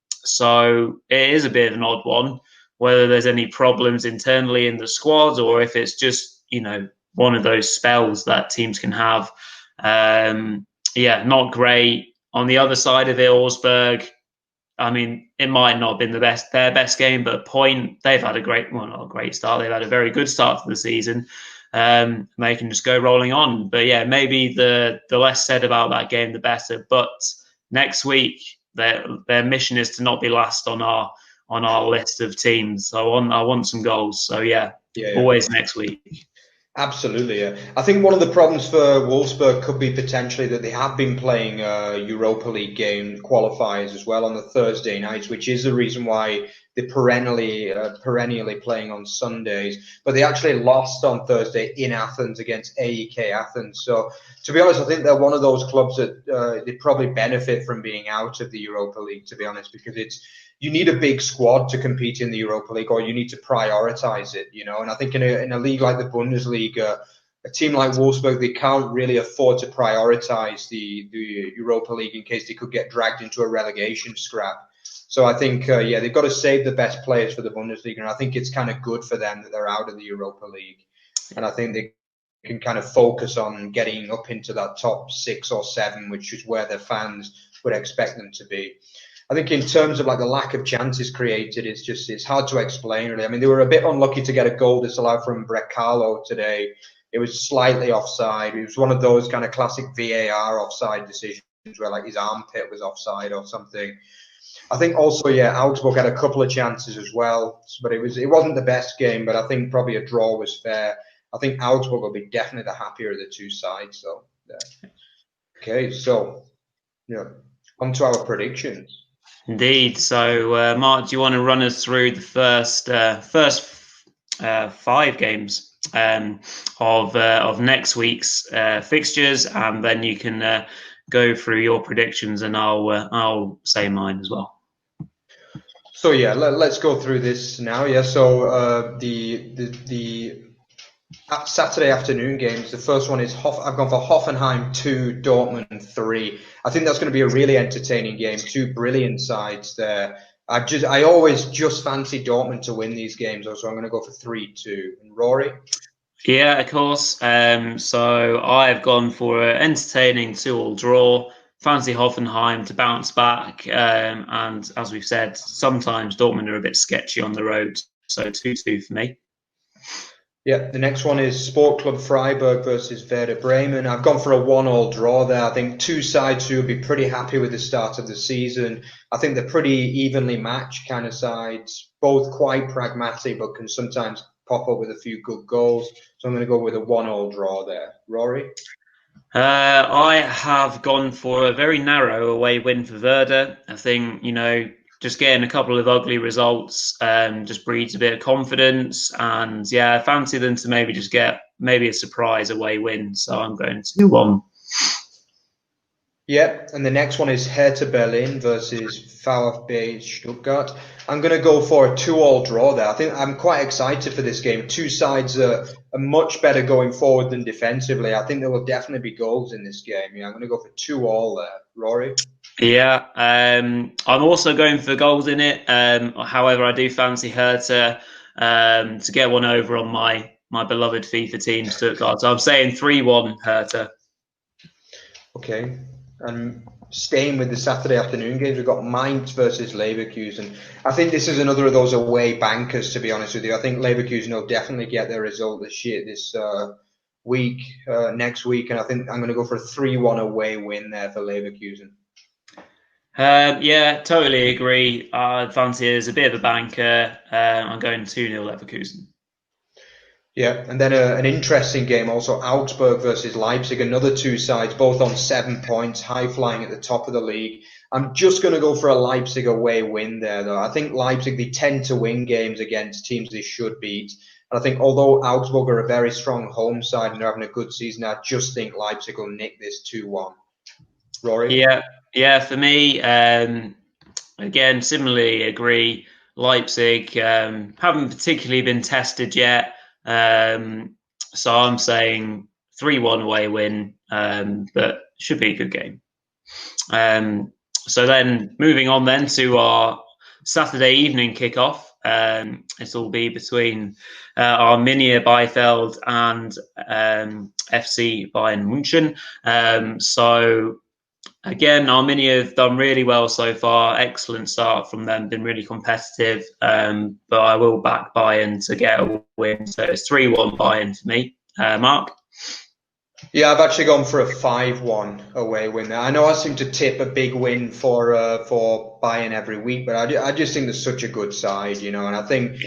So it is a bit of an odd one, whether there's any problems internally in the squad or if it's just, one of those spells that teams can have. Yeah, not great. On the other side of it, Augsburg, I mean, it might not have been their best game, but they've had not a great start. They've had a very good start to the season. They can just go rolling on. But yeah, maybe the less said about that game, the better. But next week, their mission is to not be last on our list of teams. So I want some goals. So yeah. Always next week. Absolutely, yeah. I think one of the problems for Wolfsburg could be potentially that they have been playing Europa League game qualifiers as well on the Thursday nights, which is the reason why they're perennially playing on Sundays. But they actually lost on Thursday in Athens against AEK Athens. So to be honest, I think they're one of those clubs that they probably benefit from being out of the Europa League, to be honest, because you need a big squad to compete in the Europa League, or you need to prioritize it, And I think in a league like the Bundesliga, a team like Wolfsburg, they can't really afford to prioritize the Europa League in case they could get dragged into a relegation scrap. So I think, they've got to save the best players for the Bundesliga, and I think it's kind of good for them that they're out of the Europa League. And I think they can kind of focus on getting up into that top 6 or 7, which is where their fans would expect them to be. I think in terms of like the lack of chances created, it's hard to explain really. I mean, they were a bit unlucky to get a goal disallowed from Brekalo today. It was slightly offside. It was one of those kind of classic VAR offside decisions where like his armpit was offside or something. I think also, Augsburg had a couple of chances as well, but it wasn't the best game. But I think probably a draw was fair. I think Augsburg will be definitely the happier of the two sides. So, yeah. Okay, so on to our predictions. Indeed. So, Mark, do you want to run us through the first 5 games of next week's fixtures, and then you can go through your predictions, and I'll say mine as well. So let's go through this now. Yeah. So the Saturday afternoon games. The first one is I've gone for Hoffenheim 2, Dortmund 3. I think that's going to be a really entertaining game. 2 brilliant sides there. I always just fancy Dortmund to win these games, so I'm going to go for 3-2. And Rory? Yeah, of course. So I've gone for an entertaining 2-2 draw. Fancy Hoffenheim to bounce back. And as we've said, sometimes Dortmund are a bit sketchy on the road. So 2-2 for me. Yeah, the next one is Sport Club Freiburg versus Werder Bremen. I've gone for a 1-1 draw there. I think two sides who will be pretty happy with the start of the season. I think they're pretty evenly matched kind of sides, both quite pragmatic, but can sometimes pop up with a few good goals. So I'm going to go with a 1-1 draw there. Rory? I have gone for a very narrow away win for Werder. I think, just getting a couple of ugly results just breeds a bit of confidence. And I fancy them to maybe just get a surprise away win. So I'm going 2-1. Yeah, and the next one is Hertha Berlin versus VfB Stuttgart. I'm going to go for a 2-2 draw there. I think I'm quite excited for this game. Two sides are much better going forward than defensively. I think there will definitely be goals in this game. Yeah, I'm going to go for 2-2 there. Rory? Yeah, I'm also going for goals in it. However, I do fancy Hertha to get one over on my beloved FIFA team, Stuttgart. So I'm saying 3-1 Hertha. Okay. And staying with the Saturday afternoon games, we've got Mainz versus Leverkusen. I think this is another of those away bankers, to be honest with you. I think Leverkusen will definitely get their result this week, next week, and I think I'm going to go for a 3-1 away win there for Leverkusen. Yeah, totally agree. I fancy it as a bit of a banker. I'm going 2-0 Leverkusen. Yeah, and then an interesting game also, Augsburg versus Leipzig, another two sides, both on 7 points, high-flying at the top of the league. I'm just going to go for a Leipzig away win there, though. I think Leipzig, they tend to win games against teams they should beat. And I think although Augsburg are a very strong home side and they're having a good season, I just think Leipzig will nick this 2-1. Rory? Yeah, for me, again, similarly agree. Leipzig haven't particularly been tested yet. So I'm saying 3-1 away win, but should be a good game. So then moving on then to our Saturday evening kickoff. This will be between Arminia Bielefeld and FC Bayern München. So again, Arminia have done really well so far. Excellent start from them, been really competitive. But I will back Bayern to get a win. So it's 3-1 Bayern for me. Mark? Yeah, I've actually gone for a 5-1 away win there. I know I seem to tip a big win for Bayern every week, but I just think they're such a good side, and I think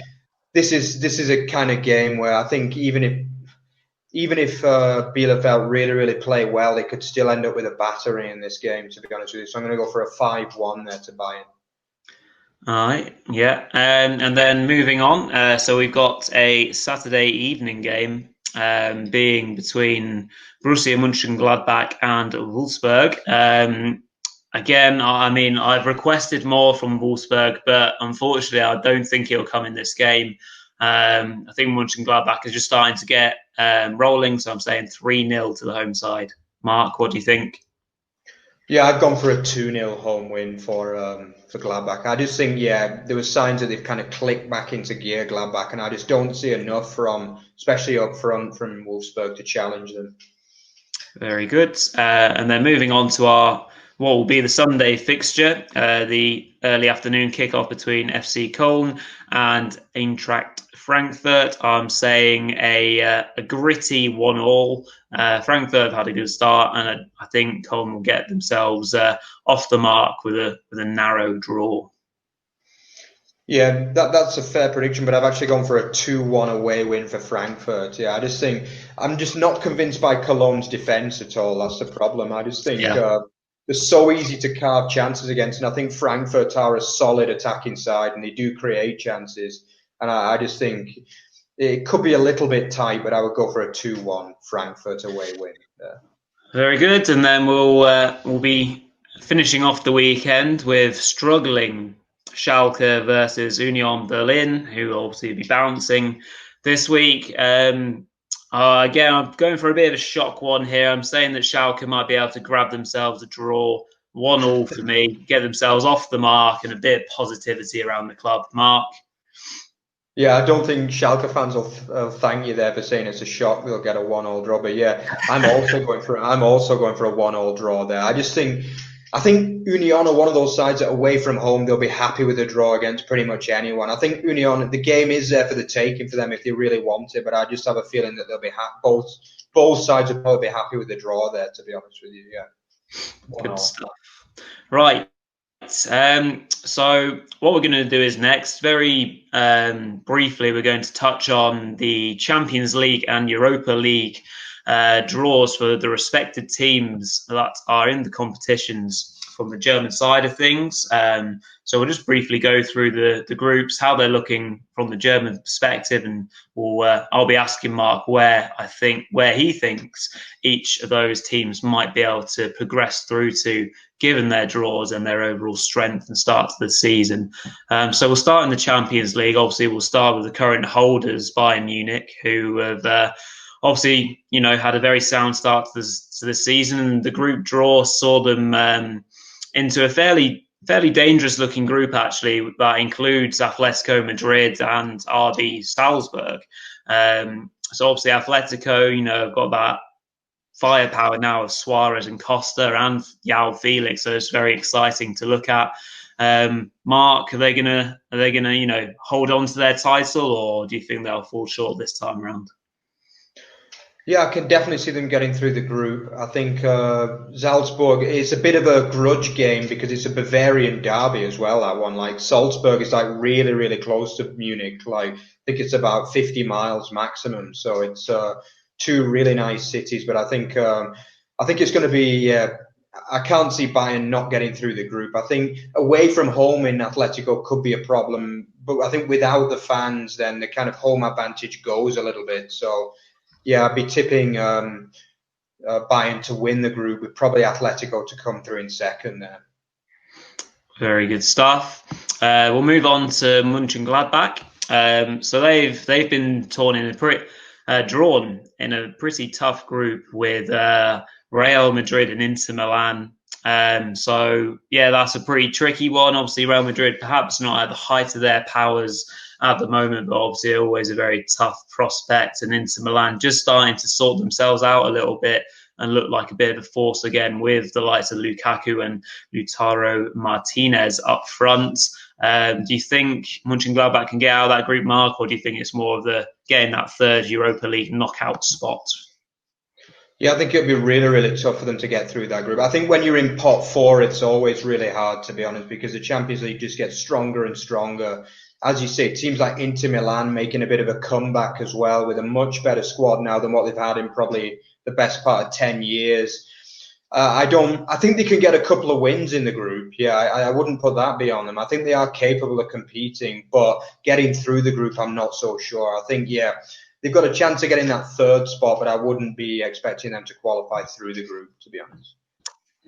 this is a kind of game where I think even if Bielefeld really play well, they could still end up with a battery in this game, to be honest with you. So I'm going to go for a 5-1 there to Bayern. All right, yeah. And then moving on, so we've got a Saturday evening game being between Borussia Mönchengladbach and Wolfsburg. Again, I mean, I've requested more from Wolfsburg, but unfortunately, I don't think it'll come in this game. I think Mönchengladbach is just starting to get rolling, so I'm saying 3-0 to the home side. Mark, what do you think? Yeah, I've gone for a 2-0 home win for Gladbach. I just think, there were signs that they've kind of clicked back into gear, Gladbach, and I just don't see enough especially up front, from Wolfsburg to challenge them. Very good. And then moving on to what will be the Sunday fixture, the early afternoon kickoff between FC Köln and Eintracht Frankfurt. I'm saying a gritty 1-1. Frankfurt have had a good start, and I think Köln will get themselves off the mark with a narrow draw. Yeah, that's a fair prediction, but I've actually gone for a 2-1 away win for Frankfurt. Yeah, I just think I'm just not convinced by Cologne's defence at all. That's the problem. I just think they're so easy to carve chances against, and I think Frankfurt are a solid attacking side, and they do create chances. And I just think it could be a little bit tight, but I would go for a 2-1 Frankfurt away win. Yeah. Very good, and then we'll be finishing off the weekend with struggling Schalke versus Union Berlin, who will obviously be bouncing this week. Again, I'm going for a bit of a shock one here. I'm saying that Schalke might be able to grab themselves a draw, 1-1 for me, get themselves off the mark, and a bit of positivity around the club. Mark? Yeah, I don't think Schalke fans will thank you there for saying it's a shock they'll get a 1-1 draw. But yeah, I'm also going for a 1-1 draw there. I think Union are one of those sides that away from home, they'll be happy with a draw against pretty much anyone. I think Union, the game is there for the taking for them if they really want it, but I just have a feeling that they'll be both sides will probably be happy with the draw there, to be honest with you. Yeah. Good stuff. Right. So what we're going to do is next, very briefly, we're going to touch on the Champions League and Europa League draws for the respected teams that are in the competitions from the German side of things. So we'll just briefly go through the groups, how they're looking from the German perspective, and I'll be asking Mark where he thinks each of those teams might be able to progress through to, given their draws and their overall strength and start to the season. So we'll start in the Champions League. Obviously, we'll start with the current holders, Bayern Munich, who have obviously, had a very sound start to the season. The group draw saw them into a fairly dangerous looking group, actually, that includes Atletico Madrid and RB Salzburg. So obviously Atletico, have got firepower now of Suarez and Costa and João Felix, so it's very exciting to look at. Mark, are they gonna hold on to their title, or do you think they'll fall short this time around? Yeah, I can definitely see them getting through the group. I think Salzburg is a bit of a grudge game because it's a Bavarian derby as well, that one. Like Salzburg is like really, really close to Munich. Like I think it's about 50 miles maximum. So it's two really nice cities. But I think it's going to be. I can't see Bayern not getting through the group. I think away from home in Atletico could be a problem, but I think without the fans, then the kind of home advantage goes a little bit. So. Yeah, I'd be tipping Bayern to win the group with probably Atletico to come through in second there. Very good stuff. We'll move on to Mönchengladbach. So they've been drawn in a pretty tough group with Real Madrid and Inter Milan. So yeah, that's a pretty tricky one. Obviously, Real Madrid perhaps not at the height of their powers at the moment, but obviously always a very tough prospect. And Inter Milan just starting to sort themselves out a little bit and look like a bit of a force again with the likes of Lukaku and Lautaro Martinez up front. Do you think Mönchengladbach can get out of that group, Mark, or do you think it's more of the getting that third Europa League knockout spot? Yeah, I think it'll be really, really tough for them to get through that group. I think when you're in pot four, it's always really hard, to be honest, because the Champions League just gets stronger and stronger. As you say, teams like Inter Milan making a bit of a comeback as well with a much better squad now than what they've had in probably the best part of 10 years. I think they can get a couple of wins in the group. Yeah, I wouldn't put that beyond them. I think they are capable of competing, but getting through the group, I'm not so sure. I think, yeah, they've got a chance of getting that third spot, but I wouldn't be expecting them to qualify through the group, to be honest.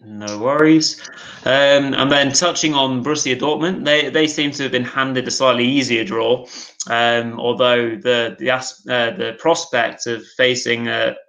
No worries. And then touching on Borussia Dortmund, they seem to have been handed a slightly easier draw, although the prospect of facing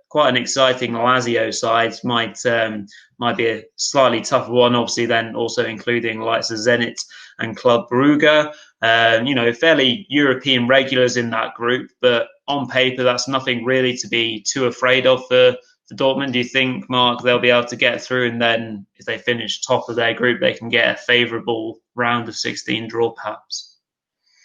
quite an exciting Lazio side might be a slightly tougher one. Obviously, then also including the likes of Zenit and Club Brugge. Fairly European regulars in that group, but on paper, that's nothing really to be too afraid of for Dortmund. Do you think, Mark, they'll be able to get through, and then if they finish top of their group, they can get a favourable round of 16 draw, perhaps?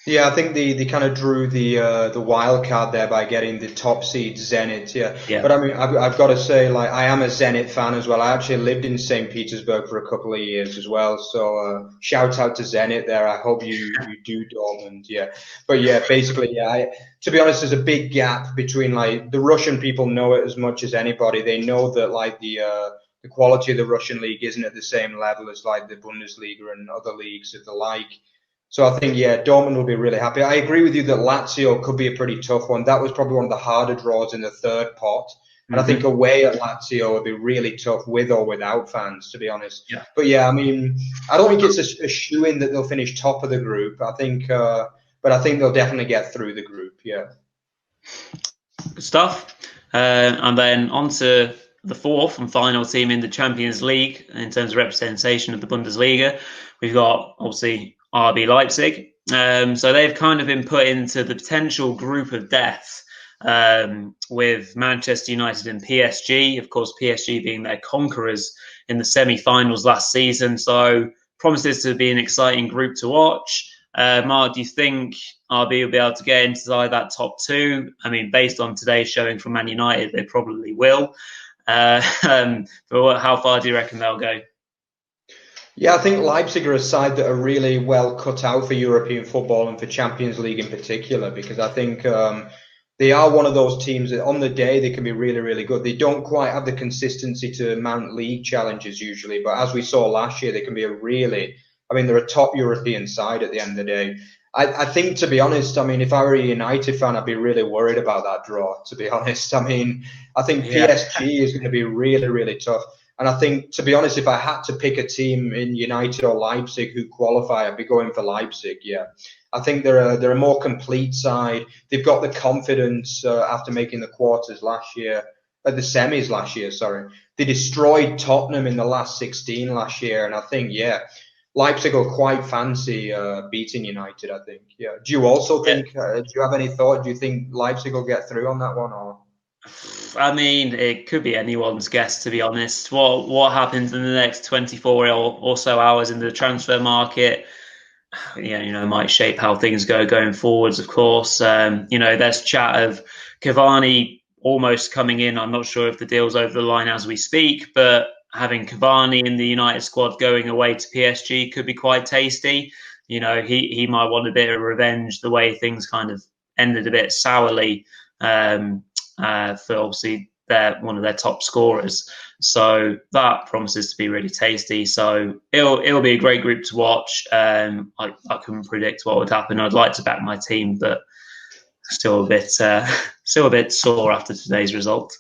Yeah, I think they kind of drew the wild card there by getting the top seed Zenit. Yeah. But I mean, I've got to say, like, I am a Zenit fan as well. I actually lived in St. Petersburg for a couple of years as well. So shout out to Zenit there. I hope you do Dortmund. Yeah. But yeah, basically, yeah. To be honest, there's a big gap between, like, the Russian people know it as much as anybody. They know that, like, the quality of the Russian league isn't at the same level as, like, the Bundesliga and other leagues of the like. So I think, yeah, Dortmund will be really happy. I agree with you that Lazio could be a pretty tough one. That was probably one of the harder draws in the third pot. And I think away at Lazio would be really tough with or without fans, to be honest. Yeah. But yeah, I mean, I don't think it's a shoo-in that they'll finish top of the group. I think, but I think they'll definitely get through the group. Yeah. Good stuff. And then on to the fourth and final team in the Champions League in terms of representation of the Bundesliga. We've got, obviously, RB Leipzig. So they've kind of been put into the potential group of death with Manchester United and PSG. Of course, PSG being their conquerors in the semi-finals last season. So promises to be an exciting group to watch. Mark, do you think RB will be able to get inside that top two? I mean, based on today's showing from Man United, they probably will. But how far do you reckon they'll go? Yeah, I think Leipzig are a side that are really well cut out for European football and for Champions League in particular, because I think they are one of those teams that on the day they can be really, really good. They don't quite have the consistency to mount league challenges usually, but as we saw last year, they can be they're a top European side at the end of the day. I think, to be honest, I mean, if I were a United fan, I'd be really worried about that draw, to be honest. I mean, I think PSG is going to be really, really tough. And I think, to be honest, if I had to pick a team in United or Leipzig who qualify, I'd be going for Leipzig. Yeah, I think they're a more complete side. They've got the confidence after making the quarters last year, the semis last year. Sorry, they destroyed Tottenham in the last 16 last year, and I think Leipzig will quite fancy beating United. I think. Yeah. Do you also think? Do you have any thought? Do you think Leipzig will get through on that one, or? I mean, it could be anyone's guess, to be honest. What happens in the next 24 or so hours in the transfer market? Yeah, might shape how things go going forwards. Of course, there's chat of Cavani almost coming in. I'm not sure if the deal's over the line as we speak, but having Cavani in the United squad going away to PSG could be quite tasty. He might want a bit of revenge the way things kind of ended a bit sourly for obviously one of their top scorers. So that promises to be really tasty. So it'll be a great group to watch. I couldn't predict what would happen. I'd like to back my team, but still a bit sore after today's result.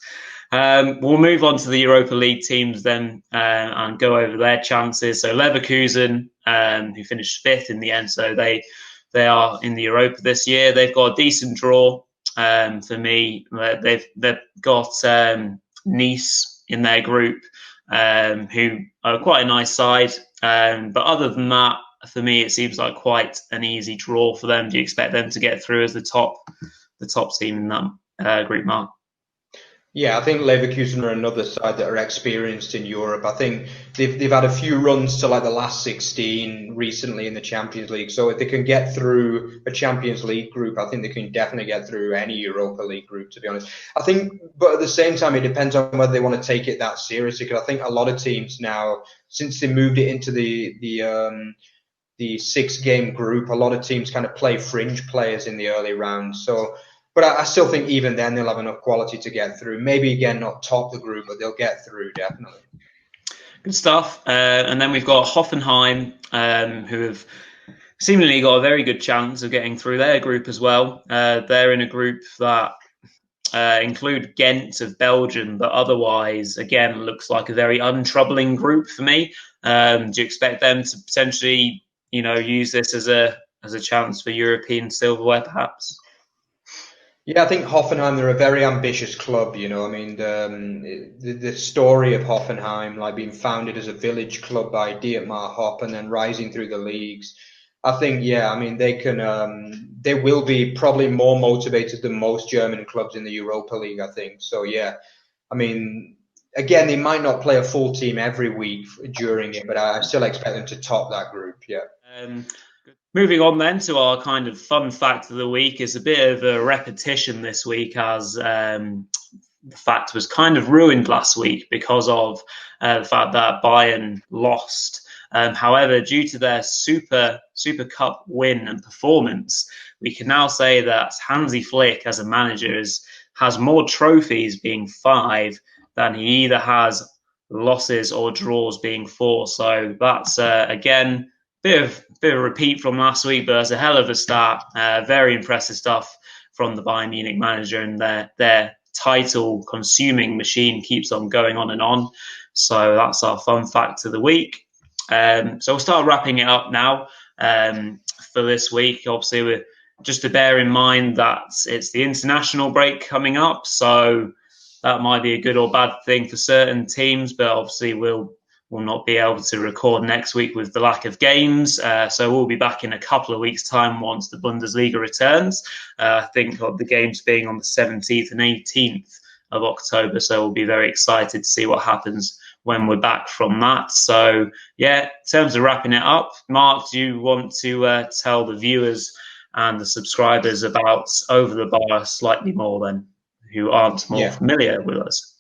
We'll move on to the Europa League teams then and go over their chances. So Leverkusen, who finished 5th in the end, so they are in the Europa this year. They've got a decent draw. For me, they've got Nice in their group, who are quite a nice side. But other than that, for me, it seems like quite an easy draw for them. Do you expect them to get through as the top team in that group, Mark? Yeah, I think Leverkusen are another side that are experienced in Europe. I think they've had a few runs to like the last 16 recently in the Champions League. So if they can get through a Champions League group, I think they can definitely get through any Europa League group, to be honest. I think, but at the same time, it depends on whether they want to take it that seriously. Because I think a lot of teams now, since they moved it into the 6-game group, a lot of teams kind of play fringe players in the early rounds. So. But I still think even then they'll have enough quality to get through. Maybe, again, not top the group, but they'll get through, definitely. Good stuff. And then we've got Hoffenheim, who have seemingly got a very good chance of getting through their group as well. They're in a group that include Ghent of Belgium, but otherwise, again, looks like a very untroubling group for me. Do you expect them to potentially, use this as a chance for European silverware, perhaps? Yeah, I think Hoffenheim, they're a very ambitious club, I mean, the story of Hoffenheim, like being founded as a village club by Dietmar Hopp and then rising through the leagues. I think, yeah, I mean, they will be probably more motivated than most German clubs in the Europa League, I think. So, yeah, I mean, again, they might not play a full team every week during it, but I still expect them to top that group, yeah. Moving on then to our kind of fun fact of the week. Is a bit of a repetition this week, as the fact was kind of ruined last week because of the fact that Bayern lost. However, due to their Super Cup win and performance, we can now say that Hansi Flick, as a manager, has more trophies, being 5, than he either has losses or draws, being 4. So that's again bit of a repeat from last week, but it's a hell of a start. Very impressive stuff from the Bayern Munich manager, and their title consuming machine keeps on going on and on. So that's our fun fact of the week. So we'll start wrapping it up now for this week. Obviously, we're just to bear in mind that it's the international break coming up, so that might be a good or bad thing for certain teams, but obviously we'll not be able to record next week with the lack of games. So we'll be back in a couple of weeks' time once the Bundesliga returns. I think of the games being on the 17th and 18th of October. So we'll be very excited to see what happens when we're back from that. So, yeah, in terms of wrapping it up, Mark, do you want to tell the viewers and the subscribers about Over the Bar slightly more then, who aren't more familiar with us?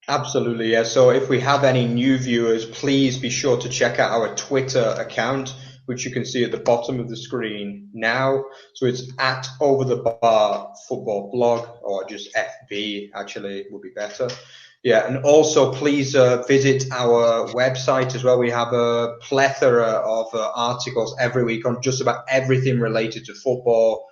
Absolutely, yeah. So if we have any new viewers, please be sure to check out our Twitter account, which you can see at the bottom of the screen now. So it's at Over the Bar Football Blog, or just FB, actually, would be better. Yeah, and also please visit our website as well. We have a plethora of articles every week on just about everything related to football.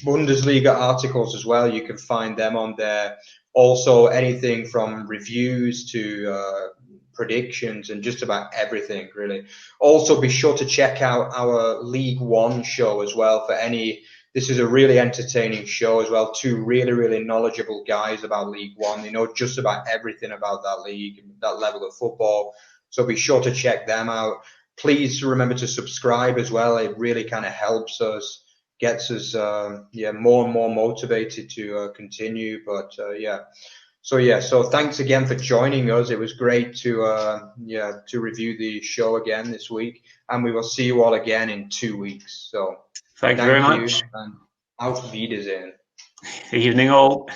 Bundesliga articles as well, you can find them on there. Also, anything from reviews to predictions and just about everything, really. Also, be sure to check out our League One show as well for any. This is a really entertaining show as well. 2 really, really knowledgeable guys about League One. They know just about everything about that league, that level of football. So be sure to check them out. Please remember to subscribe as well. It really kind of helps us. Gets us more and more motivated to continue. But So yeah, so thanks again for joining us. It was great to review the show again this week, and we will see you all again in 2 weeks. So Thank you very much. and auf Wiedersehen. Evening all.